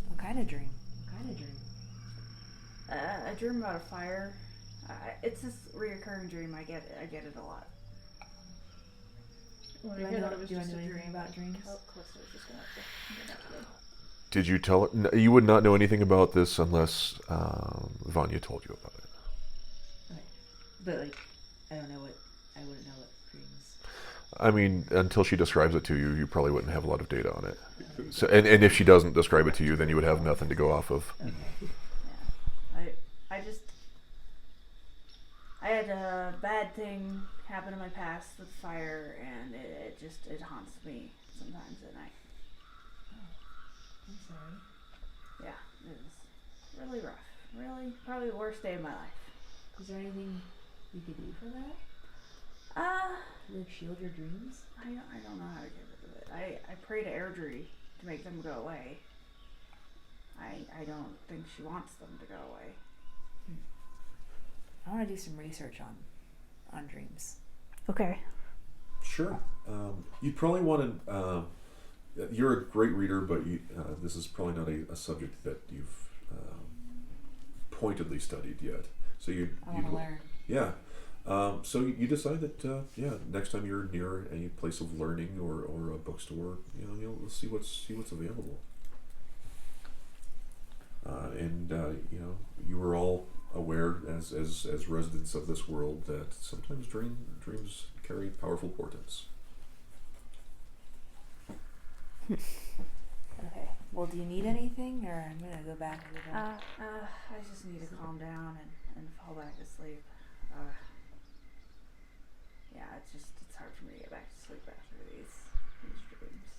What kind of dream? I dream about a fire. It's this reoccurring dream. I get it a lot. When Do I I hear know- that it was do I just know a anything dream about dreams? Callisto was just gonna have to go. Did you tell her? You would not know anything about this unless Vanya told you about it. But like, I wouldn't know what dreams. I mean, until she describes it to you, you probably wouldn't have a lot of data on it. So, and if she doesn't describe it to you, then you would have nothing to go off of. Yeah. I had a bad thing happen in my past with fire, and it haunts me sometimes at night. I'm sorry. Yeah, it was really rough. Really, probably the worst day of my life. Is there anything you could do for that? To like shield your dreams? I don't know how to get rid of it. I pray to Airdrie to make them go away. I don't think she wants them to go away. I want to do some research on dreams. Okay. Sure. You probably want to. You're a great reader, but this is probably not a subject that you've pointedly studied yet. So I want to learn. Yeah. So you decide that next time you're near any place of learning or a bookstore, you'll see what's available. And you were all aware as residents of this world that sometimes dreams carry powerful portents. Okay. Well, do you need anything, or I'm gonna go back to the bed? I just need to calm down and fall back to sleep. Yeah, it's hard for me to get back to sleep after these dreams.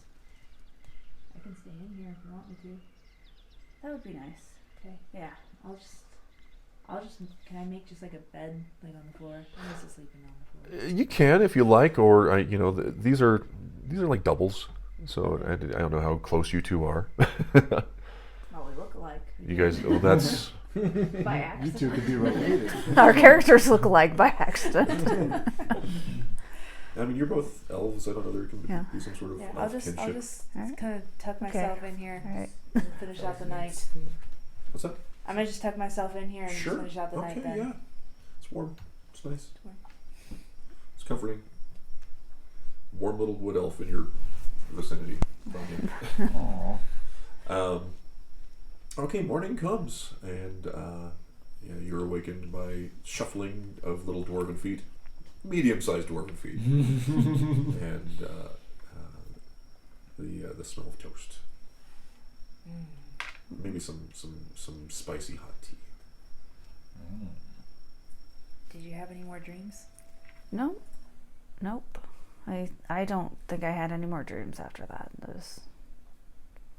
I can stay in here if you want me to. That would be nice. Okay. Yeah. I'll just. Can I make just like a bed, like on the floor? I'm used to sleeping on the floor. You can if you like, or these are like doubles. So I don't know how close you two are. Well, we look alike. You guys, well, that's By You accident. two could be related. Our characters look alike by accident. I mean, you're both elves. I don't know. There can Yeah. be some sort of Yeah, elf I'll just Alright. kind of tuck myself in here Alright. and finish out the night. What's that? I'm gonna just tuck myself in here and Sure. just finish out the Okay. night then. Yeah. It's warm. It's nice. It's warm. It's comforting. Warm little wood elf in your vicinity. Aw. Okay, morning comes, and you're awakened by shuffling of little dwarven feet, medium-sized dwarven feet, and the smell of toast. Maybe some spicy hot tea. Did you have any more dreams? Nope. I don't think I had any more dreams after that. It was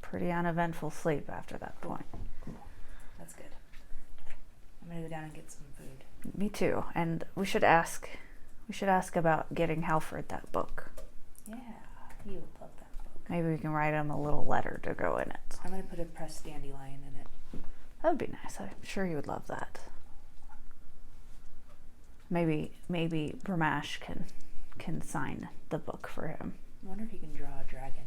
pretty uneventful sleep after that point. That's good. I'm gonna go down and get some food. Me too. And we should ask about getting Halford that book. Yeah, he would love that book. Maybe we can write him a little letter to go in it. I'm gonna put a pressed dandelion in it. That would be nice. I'm sure he would love that. Maybe Bramash can sign the book for him. I wonder if he can draw a dragon.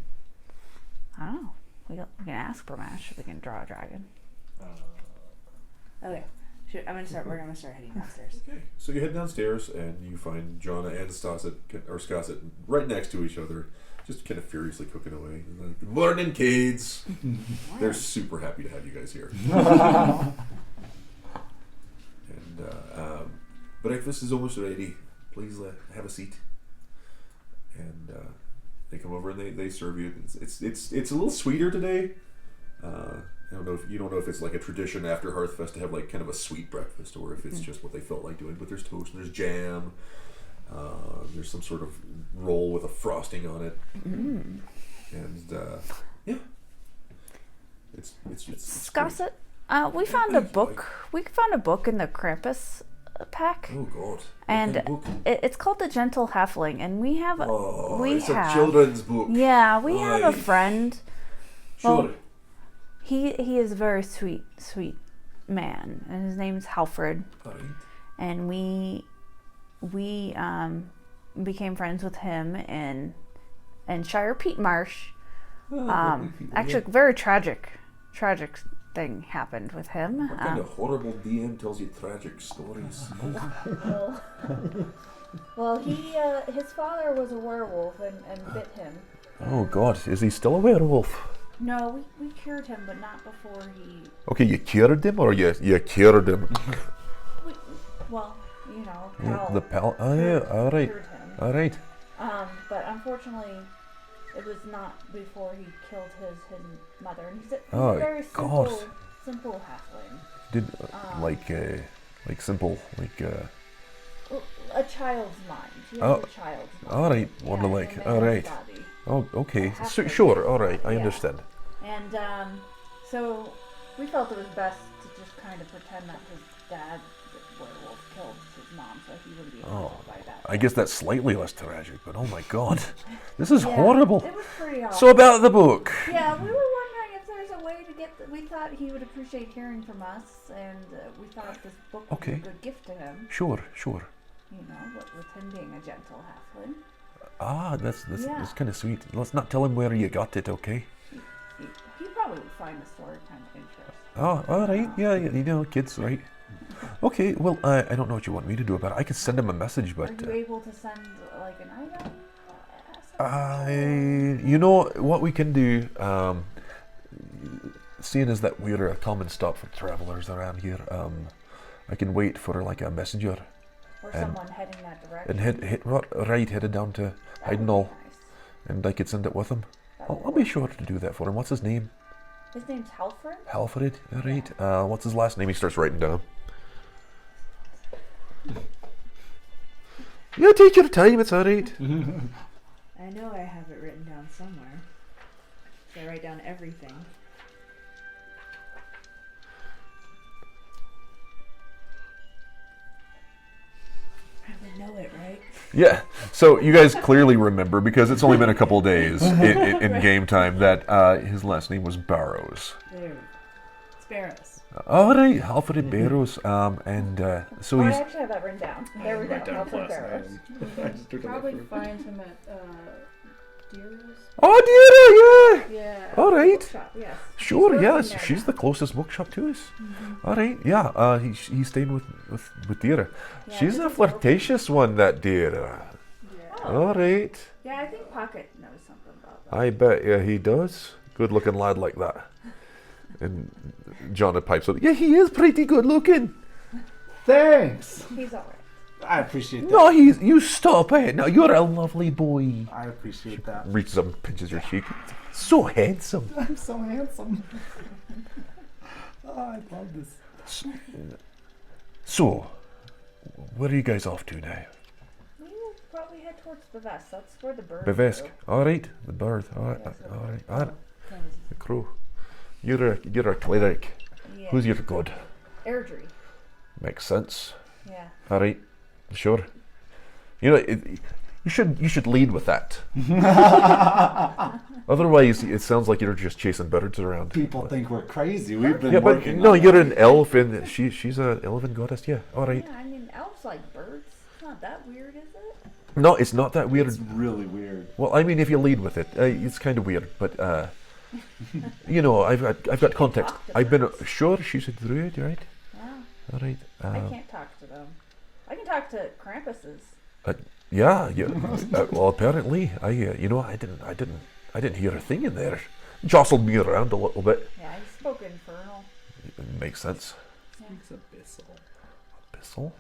I don't know. We can ask Bramash if we can draw a dragon. Okay. We're gonna start heading downstairs. Okay, so you head downstairs and you find Jonna and Skosset right next to each other, just kind of furiously cooking away. Like, good morning, kids. They're super happy to have you guys here. And breakfast is almost ready. Please have a seat. And they come over and they serve you. It's a little sweeter today. I don't know if it's like a tradition after Hearthfest to have like kind of a sweet breakfast, or if it's just what they felt like doing. But there's toast, and there's jam, there's some sort of roll with a frosting on it, and yeah, it's Skosset, we found a book. We found a book in the Krampus pack. Oh God! And what kind of book? it's called The Gentle Halfling, and we have It's a children's book. Yeah, we have a Right. friend. Sure. Well, he is a very sweet man, and his name's Halfred. Right. And we became friends with him in Shire Peat Marsh. Actually, a very tragic thing happened with him. What kind of horrible DM tells you tragic stories? Well, his father was a werewolf and bit him. Oh God, is he still a werewolf? No, we cured him, but not before he. Okay, you cured him, or you cured him? Well, you know, Yeah, Pal the pal. Oh yeah, all right, cured him. all right. But unfortunately, it was not before he killed his mother, and he's a Oh, very God. simple halfling. Did like simple A child's mind. He has Oh, a child's mind. all right, Yeah, wonder in like a all man's right. body. Oh, okay. Half So, the- sure, all right. I Yeah. understand. And so we felt it was best to just kind of pretend that his dad, the werewolf, killed his mom, so he wouldn't be affected by that. I guess that's slightly less tragic, but oh my God, this is Yeah, horrible. It was pretty awful. So about the book. Yeah, we were wondering if there's a way to get. We thought he would appreciate hearing from us, and we thought this book would be a Okay. good gift to him. Sure. You know, with him being a gentle halfling. Ah, that's Yeah. kind of sweet. Let's not tell him where you got it, okay? He probably would find the story kind of interesting. Oh, all right. Yeah, you know, kids, right? Okay. Well, I don't know what you want me to do about it. I could send him a message, but Are you able to send like an item? you know what we can do. Seeing as that we're a common stop for travelers around here, I can wait for like a messenger Or and- someone heading that direction? and headed down to That would be Heidenall, nice. and I could send it with him. That would I'll be work. sure to do that for him. What's his name? His name's Halfred? Halfred. All right. What's his last name? He starts writing down. Yeah, take your time. It's all right. I know I have it written down somewhere. So I write down everything. I would know it, right? Yeah. So you guys clearly remember, because it's only been a couple days in game time, that his last name was Barrows. There. Sparrows. All right, Halfred Barrows. And so I he's. actually have that written down. There we go. Halfred Barrows. Probably find him at Deer's. Oh, dear, yeah. Yeah. All right. Bookshop, yes. Sure, He's yeah, working there she's now. the closest bookshop to us. All right, yeah, he's staying with Dira. Yeah, She's this a is flirtatious one, that Dira. Oh. All right, Yeah, I think Pocket knows something about that. I bet yeah he does. Good looking lad like that. And John pipes up. Yeah, he is pretty good looking. Thanks. He's alright. I appreciate that. No, you stop it. No, you're a lovely boy. I appreciate that. Reaches up and pinches your cheek. So handsome. I'm so handsome. Oh, I love this. So, where are you guys off to now? We will probably head towards Bevesk. That's where the birds Bevesk. go. All right, the bird. All right, Yeah, so- all right. All right. The crow. You're a cleric. Yeah. Who's your god? Airdrie. Makes sense. Yeah. All right, sure. You know, You should lead with that. Otherwise, it sounds like you're just chasing birds around. People think we're crazy. We've been Yeah, but working no, on you're that. an elf, and she's an elven goddess. Yeah, all right. Yeah, I mean, elves like birds. It's not that weird, is it? No, it's not that weird. It's really weird. Well, I mean, if you lead with it, it's kind of weird. But you know, I've got context. Talk to I've been birds. sure she's a druid, right? Yeah. All right. I can't talk to them. I can talk to Krampuses. Yeah. Well, apparently, you know, I didn't hear a thing in there. Jostled me around a little bit. Yeah, I spoke Infernal. It makes sense. Speaks abyssal. Abyssal.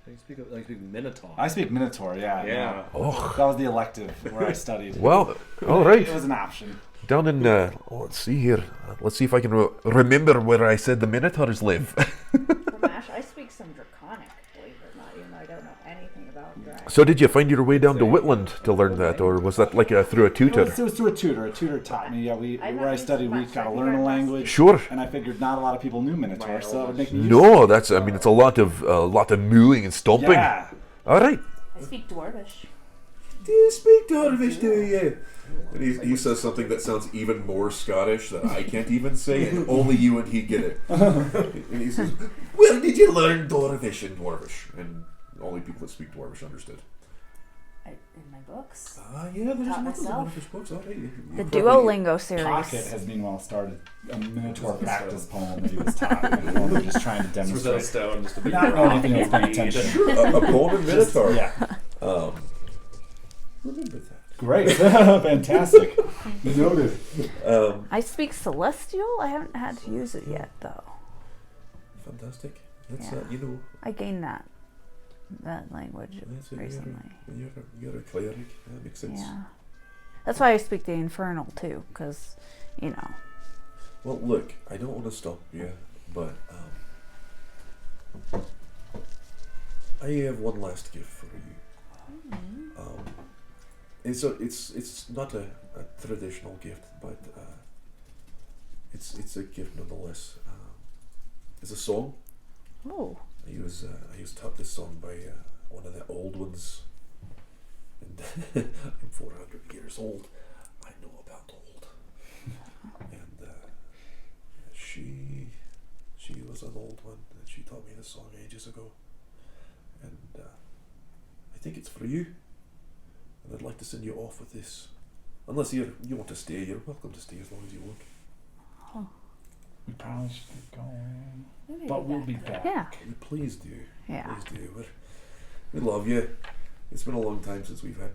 I speak Minotaur. I speak Minotaur, yeah. Yeah. Oh. That was the elective where I studied. Well, all right. It was an option. Down in, let's see here. Let's see if I can remember where I said the Minotaurs live. Bramash, I speak some Draconic, believe it or not, even though I don't know anything about dragons. So did you find your way down to Whitland to learn that, or was that like through a tutor? It was through a tutor. A tutor taught me. Yeah, where I studied, we got to learn a language. Sure. And I figured not a lot of people knew Minotaur, so that would make me use No, that's. I mean, it's a lot of mooing and stomping. Yeah. All right. I speak Dwarvish. Do you speak Dwarvish? Do you? And he says something that sounds even more Scottish that I can't even say, and only you and he get it. And he says, "Where did you learn Dwarvish and Dwarvish?" And only people that speak Dwarvish understood. In my books. Yeah, there's Taught lots of myself. Dwarvish books. All right. You The probably- Duolingo series. Pocket has meanwhile started a Minotaur practice poem that he was taught. And we're just trying to It's a demonstrate. stone just to be Not knowing anything else, paying attention. Sure, a poem in Minotaur. Yeah. Remember that. Great. Fantastic. Noted. I speak Celestial. I haven't had to use it yet, though. Fantastic. That's Yeah. you know. I gained that language That's it, recently. You're a cleric. That makes sense. Yeah. That's why I speak the Infernal, too, because, you know. Well, look, I don't want to stop you, but I have one last gift for you. It's not a traditional gift, but it's a gift nonetheless. It's a song. Oh. I was taught this song by one of the old ones, and I'm 400 years old. I know about old, and she was an old one, and she taught me this song ages ago, and I think it's for you, and I'd like to send you off with this. Unless you want to stay, you're welcome to stay as long as you want. We probably should get going. Maybe But we'll be back. Yeah. Please do. Yeah. Please do. We love you. It's been a long time since we've had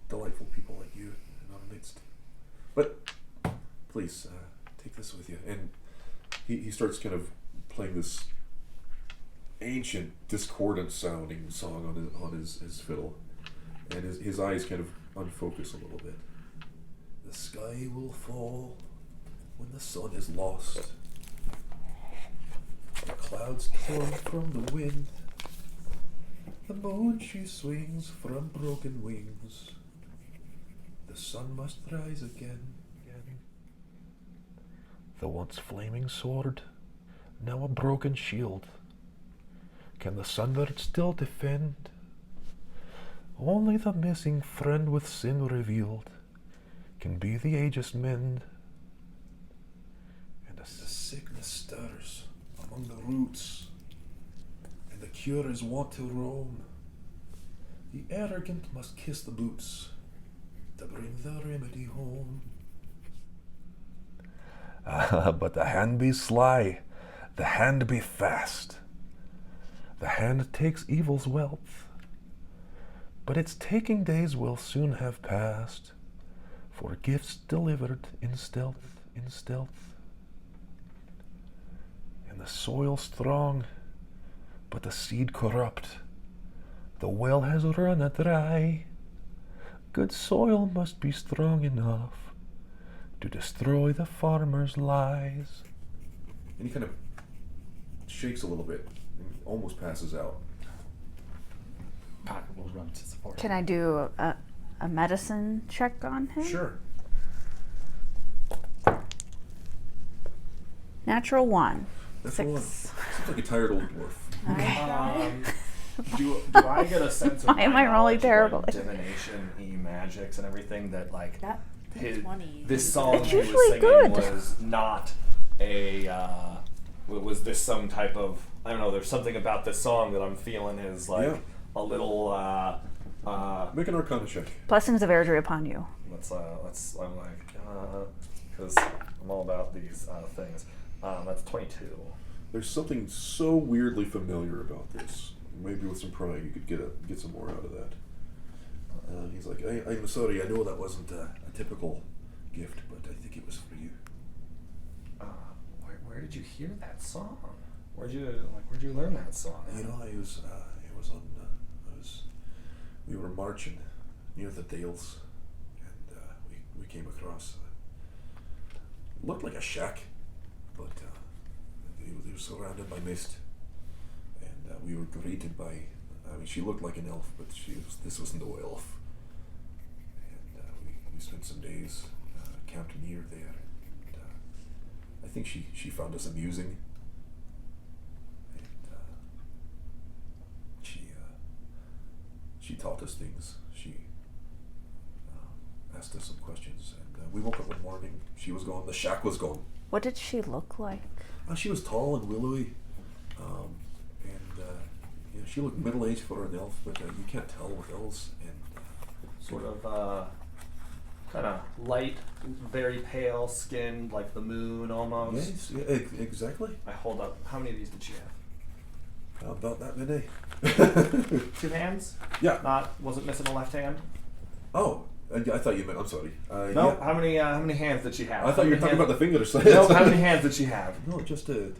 delightful people like you in our midst. But please take this with you. And he starts kind of playing this ancient, discordant sounding song on his fiddle. And his eyes kind of unfocus a little bit. The sky will fall when the sun is lost. The clouds torn from the wind. The moon she swings from broken wings. The sun must rise again. The once flaming sword, now a broken shield. Can the sunbird still defend? Only the missing friend with sin revealed can be the aegis mend. And as the sickness stirs among the roots, and the cure is wont to roam, the arrogant must kiss the boots to bring the remedy home. But the hand be sly, the hand be fast. The hand takes evil's wealth, but its taking days will soon have passed, for gifts delivered in stealth, in stealth. And the soil strong, but the seed corrupt. The well has run dry. Good soil must be strong enough to destroy the farmer's lies. And he kind of shakes a little bit and almost passes out. Pocket will run to support. Can I do a medicine check on him? Sure. Natural 1. That's 6. the one. Seems like a tired old dwarf. Okay. Do I get a sense of Why am my I rolling knowledge of, terribly? like, divination, magics, and everything that like That his, 20. this song It's he was usually singing good. was not a was this some type of, I don't know, there's something about this song that I'm feeling is like Yeah. a little Make an Arcana check. Blessings of Airdrie upon you. let's I'm like because I'm all about these things. That's 22. There's something so weirdly familiar about this. Maybe with some prying, you could get some more out of that. He's like, I'm sorry, I know that wasn't a typical gift, but I think it was for you. Where did you hear that song? Where'd you learn that song? You know, we were marching near the Dales, and we came across. Looked like a shack, but it was surrounded by mist, and we were greeted by. I mean, she looked like an elf, but this was no elf. And we spent some days camped near there. And, I think she found us amusing. And she taught us things. She asked us some questions, and we woke up one morning. She was gone. The shack was gone. What did she look like? She was tall and willowy, and she looked middle-aged for an elf, but you can't tell with elves. And Sort of kind of light, very pale skin, like the moon almost. yes, exactly. I hold up. How many of these did she have? About that many. 2 hands? Yeah. Wasn't missing a left hand? Oh, I thought you meant. I'm sorry. No. Yeah. How many hands did she have? I thought you were talking about the fingers. No. How many hands did she have? No, just I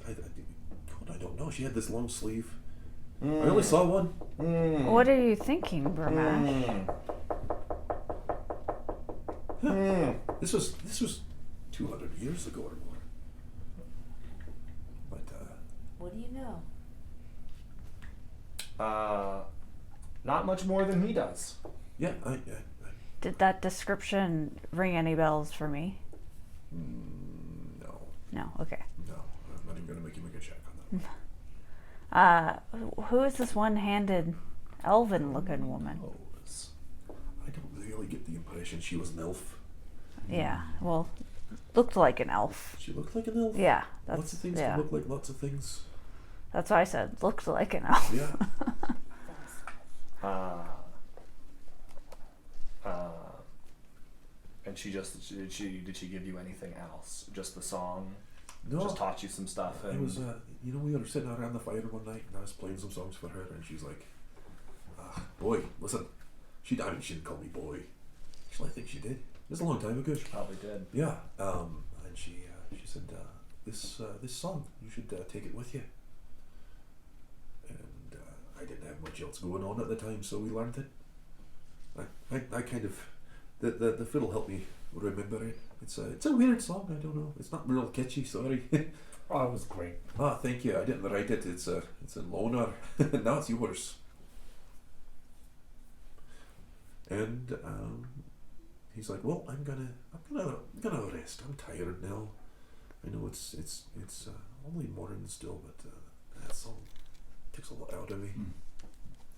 don't know. She had this long sleeve. I only saw one. What are you thinking, Bramash? This was 200 years ago or more. But What do you know? Not much more than he does. yeah, I Did that description ring any bells for me? no, No. Okay. no. I'm not even gonna make you make a check on that. Who is this one-handed, elven-looking woman? I don't really get the impression she was an elf. Yeah. Well, looked like an elf. She looked like an elf. Yeah. That's Lots of things yeah. can look like lots of things. That's why I said looked like an elf. Yeah. And did she give you anything else? Just the song? No. Just taught you some stuff? It was, we were sitting around the fire one night, and I was playing some songs for her, and she's like, "Boy, listen." She didn't call me boy. Actually, I think she did. It was a long time ago. She probably did. Yeah. And she said, "This song, you should take it with you." And I didn't have much else going on at the time, so we learned it. I kind of the fiddle helped me remember it. It's a weird song. I don't know. It's not real catchy. Sorry. Oh, it was great. Thank you. I didn't write it. It's a loaner. Now it's yours. And he's like, "Well, I'm gonna rest. I'm tired now. I know it's only morning still, but that song takes a lot out of me."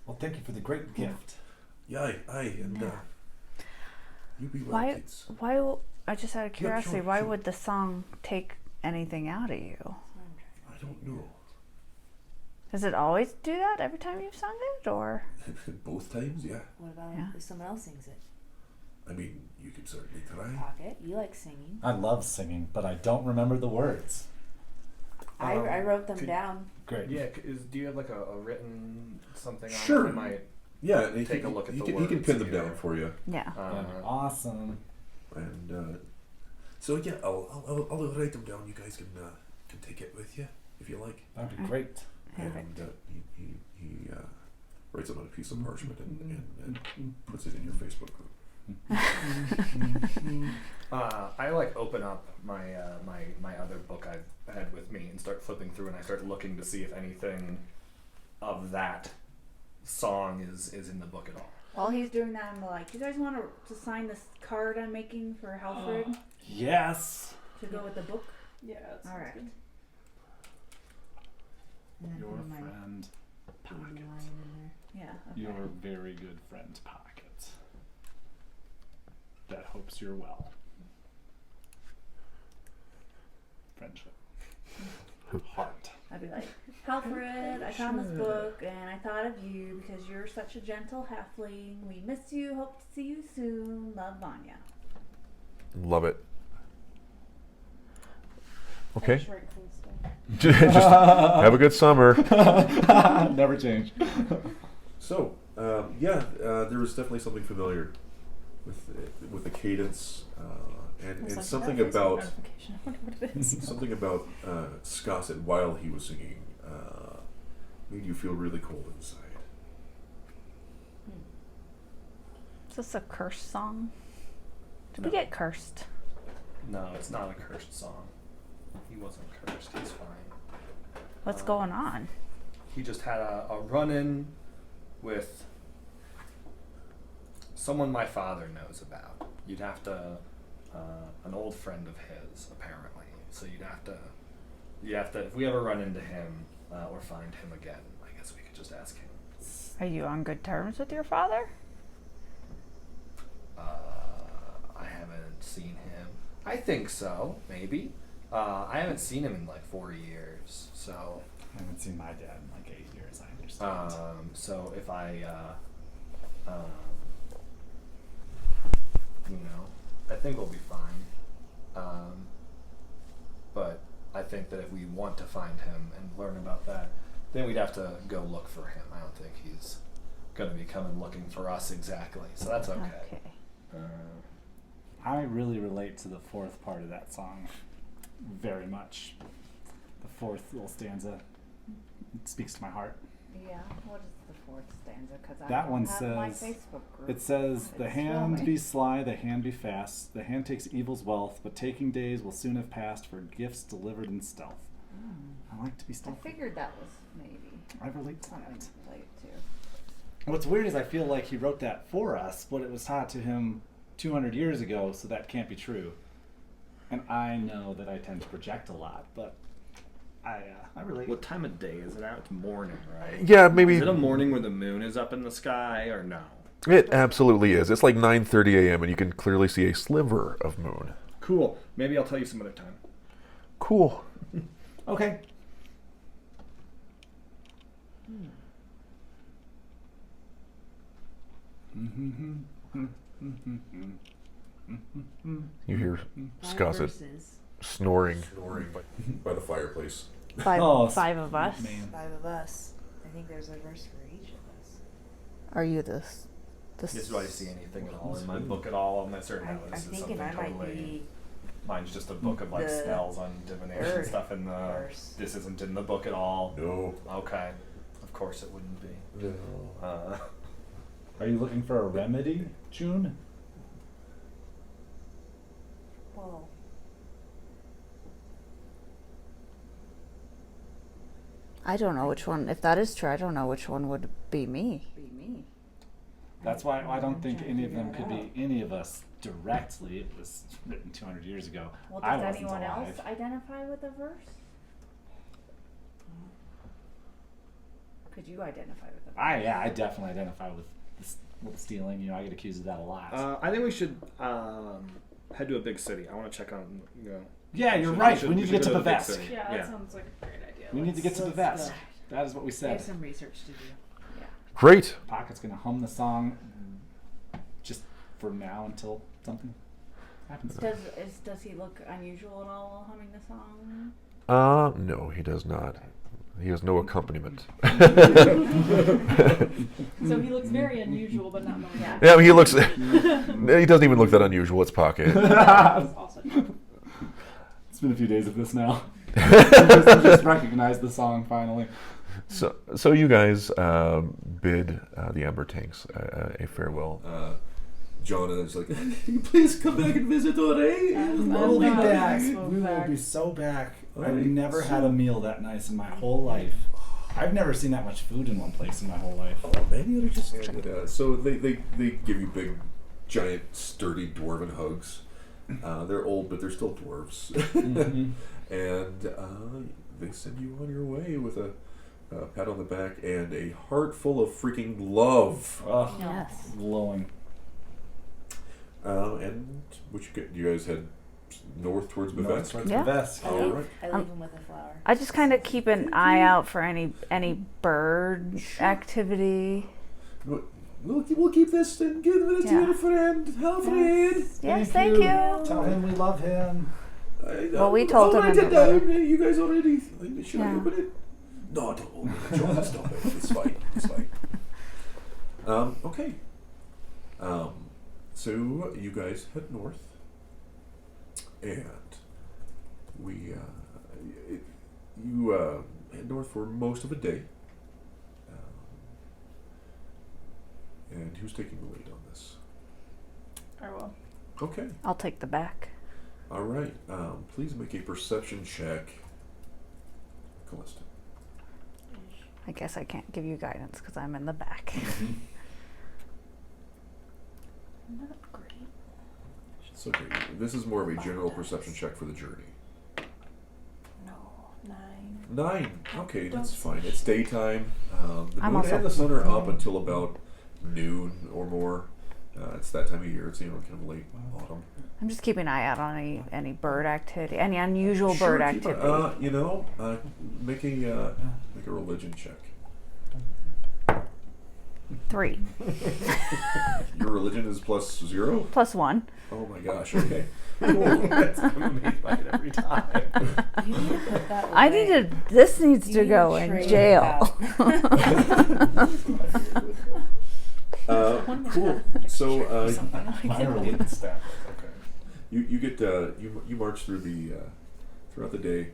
Well, thank you for the great gift. Yeah, and you be well, Why? kids. Why? I just out of Yeah, curiosity, sure, why sure. would the song take anything out of you? I don't know. Does it always do that every time you've sung it, or? Both times, yeah. What about Yeah. if someone else sings it? I mean, you could certainly try. Pocket, you like singing. I love singing, but I don't remember the words. I wrote them could- down. Great. Yeah. Do you have like a written something on Sure. it? I might. Yeah, and Take a look at he the can, he can words pin them here. down for you. Yeah. That'd be awesome. And so yeah, I'll write them down. You guys can take it with you if you like. That'd be great. Perfect. And he writes it on a piece of parchment and puts it in your Facebook group. I like open up my my other book I've had with me and start flipping through, and I start looking to see if anything of that song is in the book at all. While he's doing that, I'm like, "You guys want to sign this card I'm making for Halfred Yes. to go with the book?" Yeah. That sounds All right. good. And then Your put in my friend. Pocket. Yeah. Okay. Your very good friend Pocket. That hopes you're well. Friendship. Heart. I'd be like, Alfred, I found this book and I thought of you because you're such a gentle halfling. We miss you. Hope to see you soon. Love, Vanya. Love it. Okay. That's right, Callisto. Just have a good summer. Never change. So, there was definitely something familiar with the cadence and It's like, something that Facebook about notification. I wonder what it is. something about Scosset while he was singing made you feel really cold inside. Is this a cursed song? Did we No. get cursed? No, it's not a cursed song. He wasn't cursed. He's fine. What's going on? He just had a run-in with someone my father knows about. You'd have to, an old friend of his, apparently. So you have to, if we ever run into him or find him again, I guess we could just ask him. Are you on good terms with your father? I haven't seen him. I think so, maybe. I haven't seen him in like 4 years, so. I haven't seen my dad in like 8 years, I understand. So if I, I think we'll be fine. But I think that if we want to find him and learn about that, then we'd have to go look for him. I don't think he's going to be coming looking for us exactly, so that's okay. I really relate to the fourth part of that song very much. The fourth little stanza speaks to my heart. Yeah. What is the fourth stanza? Because I That don't one have my says, Facebook group. it says, the It's hand filming. be sly, the hand be fast, the hand takes evil's wealth, but taking days will soon have passed for gifts delivered in stealth. I like to be I stealthy. figured that was maybe I relate to something that. to relate to. What's weird is I feel like he wrote that for us, but it was taught to him 200 years ago, so that can't be true. And I know that I tend to project a lot, but I relate. What time of day is it out? It's morning, right? Yeah, maybe Is it a morning where the moon is up in the sky, or no? it absolutely is. It's like 9:30 a.m. and you can clearly see a sliver of moon. Cool. Maybe I'll tell you some other time. Cool. Okay. You hear Scosset snoring by the fireplace. Five, Oh, five of us. Man. 5 of us. I think there's a verse for each of us. Are you this? Do I see anything at all in my book at all? I'm not certain. I'm This is thinking something I might totally. be Mine's just a book of like the spells on divination third stuff in the. verse. This isn't in the book at all. No. Okay. Of course it wouldn't be. No. Are you looking for a remedy, June? Well, I don't know which one. If that is true, I don't know which one would be me. Be me. That's why I don't think trying to any of figure them it could be any of us directly. It was written 200 years ago. Well, I does wasn't anyone alive. else identify with a verse? Could you identify with a verse? I definitely identify with the stealing. You know, I get accused of that a lot. I think we should head to a big city. I want to check on, yeah, you're we right. should- We need we to get should to go the to big vest. city. Yeah, Yeah. that sounds like a great idea. We need to get to the let's vest. go. That is what we We said. have some research to do. Great. Pocket's gonna hum the song just for now until something happens. Does he look unusual at all while humming the song? No, he does not. He has no accompaniment. So he looks very unusual, but not knowing that. Yeah, he looks. He doesn't even look that unusual. It's Pocket. That's also true. It's been a few days of this now. just recognize the song finally. So you guys bid the Amber Tanks a farewell. John is like, please come back and visit, Ore. We'll be not back. so We will back. be so back. Alright. I've never had a meal that nice in my whole life. I've never seen that much food in one place in my whole life. Man, you ought to just. And, so they give you big, giant, sturdy dwarven hugs. They're old, but they're still dwarves. Mhm. And they send you on your way with a a pat on the back, and a heart full of freaking love. Oh, Yes. glowing. And what you guys head north towards Bavest? Yeah. Best. All right. I leave him with a flower. I just kind of keep an eye out for any bird activity. We'll keep this and give it to Yeah. your friend, Alfred. Yes, thank you. Tell him we love him. Well, we told him in the letter. You guys already. Should I Yeah. open it? No, don't open it. John, stop it. It's fine. It's fine. Okay. So you guys head north, and you head north for most of a day. And who's taking the lead on this? I will. Okay. I'll take the back. All right. Please make a perception check, Callista. I guess I can't give you guidance because I'm in the back. Not great. So okay, this is more of a general perception check for the journey. No, 9. 9. Okay, that's fine. It's daytime. The I'm moon also- and the sun are up until about noon or more. It's that time of year. It's kind of late autumn. I'm just keeping an eye out on any bird activity, any unusual bird Sure, keep it. activity. Make a religion check. 3 Your religion is +0. plus 1. Oh my gosh. Okay. Cool. That's I'm amazed by it every time. You need to put that I away. need to. This needs You to need go to in trade jail. Cool. So My religion. Stat. Okay. you get you march through throughout the day.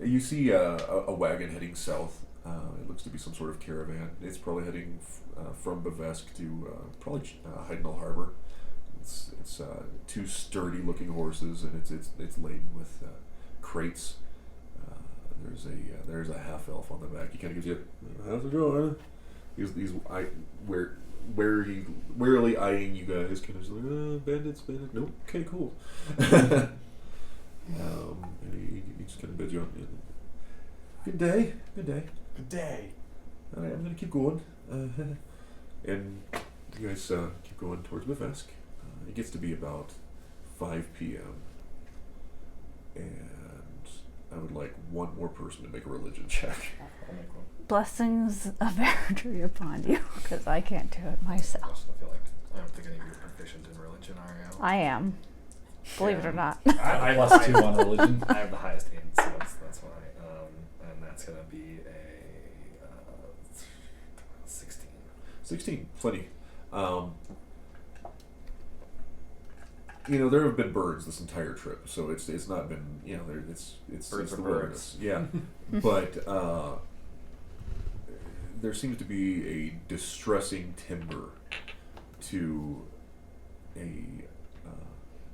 You see a wagon heading south. It looks to be some sort of caravan. It's probably heading from Bavesk to probably Heidenau Harbor. It's 2 sturdy-looking horses, and it's laden with crates. There's a half elf on the back. He kind of gives you, how's it going? He's warily eyeing you guys, kind of just like, bandits. Nope. Okay, cool. And he just kind of bids you on. Good day. Good day. All right, I'm gonna keep going. And you guys keep going towards Bavesk. It gets to be about 5 p.m. And I would like one more person to make a religion check. I'll make one. Blessings of Airdrie upon you, because I can't do it I myself. also feel like I don't think any of you are proficient in religion, are you? I am. Believe it or not. I +2 on religion. I have the highest in, so that's why. And that's gonna be a 16. 16, plenty. There have been birds this entire trip, so it's not been it's Birds the are wilderness. Yeah, but there seems to be a distressing timbre to a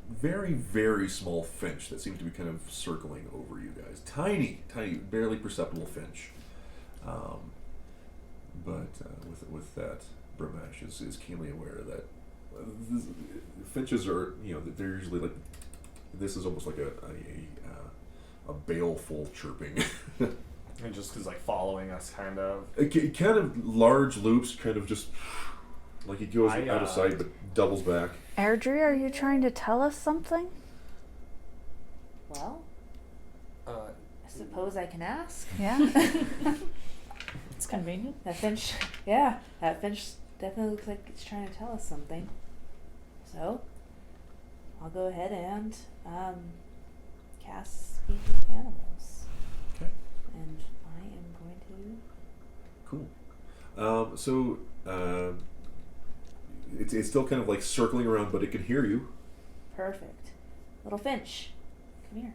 very, very small finch that seems to be kind of circling over you guys. Tiny, barely perceptible finch. But with that, Bramash is keenly aware that finches are, they're usually like, this is almost like a baleful chirping. And just is like following us, kind of. Kind of large loops, kind of just like he goes I, out of sight but doubles back. Airdrie, are you trying to tell us something? Well, Uh, I suppose I can ask. Yeah. It's convenient. That finch definitely looks like it's trying to tell us something. So, I'll go ahead and cast Speak with Animals. Okay. And I am going Cool. It's still kind of like circling around, but it can hear you. to. Perfect. Little finch, come here.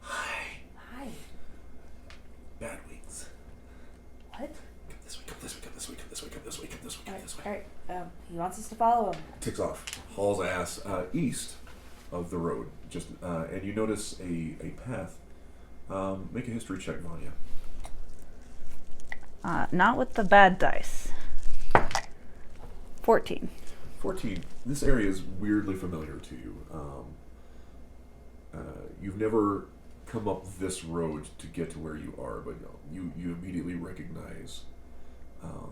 Hi. Hi. Bad wings. What? Come this way, come this way, come this way, come this way, come this way, come this way, come this way. Alright, he wants us to follow him. Takes off, hauls ass east of the road, just and you notice a path. Make a history check, Vanya. Not with the bad dice. 14. 14. This area is weirdly familiar to you. You've never come up this road to get to where you are, but you immediately recognize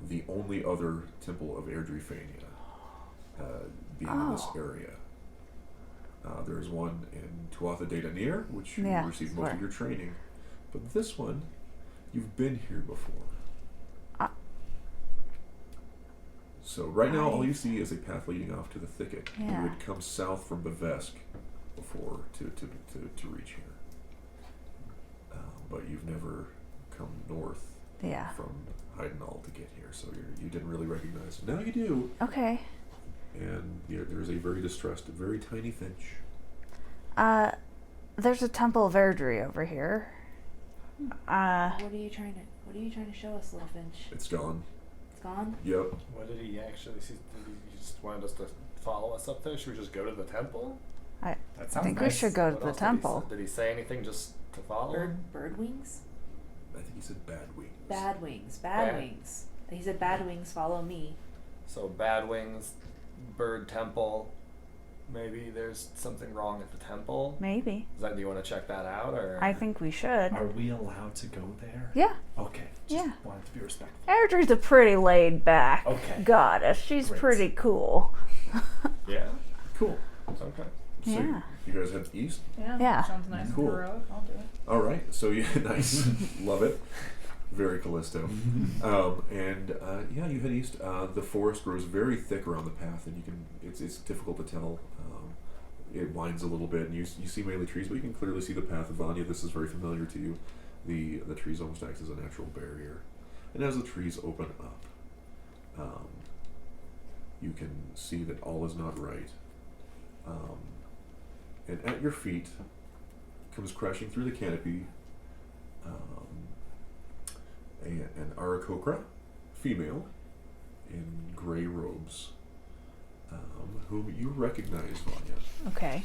the only other temple of Erdrefania being in this area. There's one in Tuatha De Danir, which you received most of your training, but this one, you've been here before. So right now, all you see is a path leading off to the thicket. You would come south from Bavesk before to reach here. But you've never come north from Heidenall to get here, so you didn't really recognize it. Now you do. Okay. And there's a very distressed, very tiny finch. There's a Temple of Erdry over here. What are you trying to show us, little finch? It's gone. It's gone? Yep. What did he actually see? Did he just wanted us to follow us up there? Should we just go to the temple? I That sounds think nice. we should go to What the else temple. Did he say anything just to follow? Bird wings? I think he said bad wings. Bad wings. Bad. Wings. He said bad wings, follow me. So bad wings, bird temple. Maybe there's something wrong at the temple. Maybe. Do you want to check that out, or? I think we should. Are we allowed to go there? Yeah. Okay. Just wanted to be respectful. Erdry's a pretty laid back goddess. She's Great. pretty cool. Yeah. Cool. Okay. So Yeah. you guys head east? Yeah. Sounds nice. Cool. Road. I'll do it. All right. So nice. Love it. Very Callisto. You head east. The forest grows very thick around the path, and it's difficult to tell. It winds a little bit, and you see mainly trees, but you can clearly see the path of Vanya. This is very familiar to you. The trees almost act as a natural barrier. And as the trees open up, you can see that all is not right. And at your feet comes crashing through the canopy an Arakokra, female, in gray robes, whom you recognize, Vanya. Okay.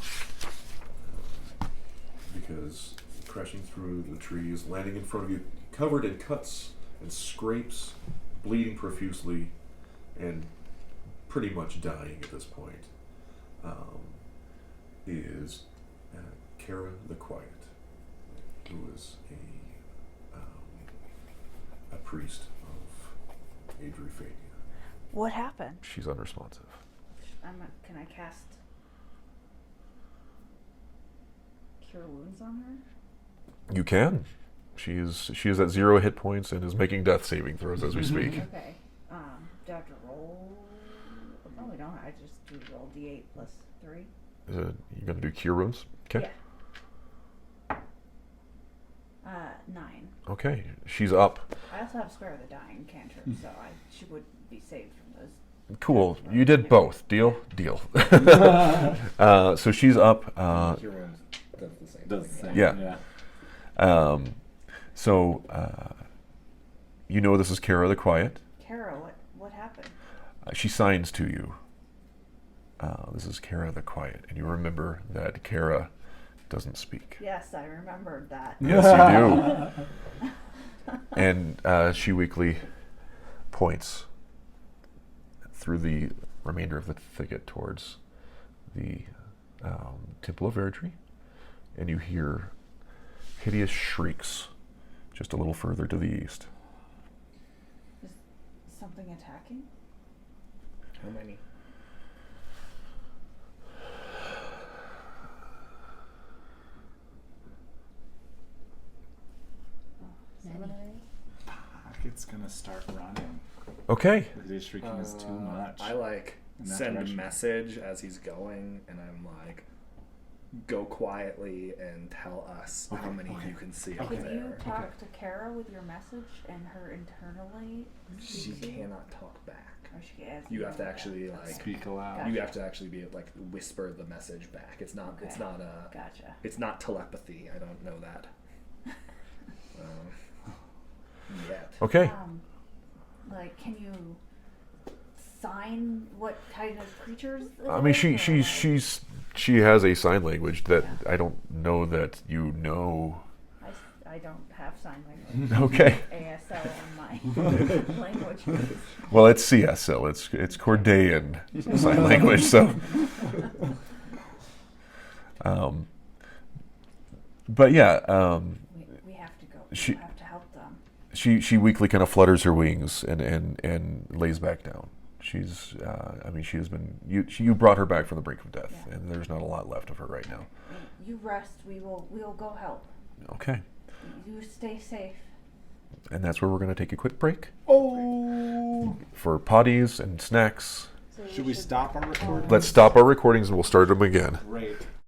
Because crashing through the trees, landing in front of you, covered in cuts and scrapes, bleeding profusely, and pretty much dying at this point, is Kara the Quiet, who is a priest of Erdrefania. What happened? She's unresponsive. Can I cast Cure Wounds on her? You can. She is at 0 hit points and is making death saving throws as we speak. Okay. Do I have to roll? No, we don't. I just do roll d8 plus 3. Is it, you gonna do cure wounds? Okay. Yeah. 9. Okay. She's up. I also have Spare the Dying cantrip, so she would be saved from those. Cool. You did both. Deal? Deal. So she's up. Cure wounds does the same Does thing. the same. Yeah. So you know this is Kara the Quiet. Kara, what happened? She signs to you. This is Kara the Quiet, and you remember that Kara doesn't speak. Yes, I remembered that. Yes, you do. And she weakly points through the remainder of the thicket towards the Temple of Erdry, and you hear hideous shrieks just a little further to the east. Is something attacking? How many? Pocket's gonna start running. Okay. His shrieking is too much. I in that send direction. a message as he's going, and I'm like, go quietly and tell us how many you can see up Can there. you talk to Kara with your message and her internally? She speak to you? cannot talk back. Or she can ask You you have to that? actually like Speak aloud. Gotcha. you have to actually be like whisper the message back. It's not Okay. Gotcha. it's not telepathy. I don't know that. Yet. Okay. Like, can you sign what kind of creatures? I mean, she has a sign language that I don't know that you know. I don't have sign language. Okay. ASL on my language. Well, it's CSL. It's Cordean sign language. So, But yeah, We have to go. She- We have to help them. she weakly kind of flutters her wings and lays back down. She's, I mean, she has been, you brought her back from the brink of death, Yeah. and there's not a lot left of her right now. You rest. We'll go help. Okay. You stay safe. And that's where we're going to take a quick break Oh. for potties and snacks. So Should we stop our recording? Let's stop our recordings and we'll start them again. Great.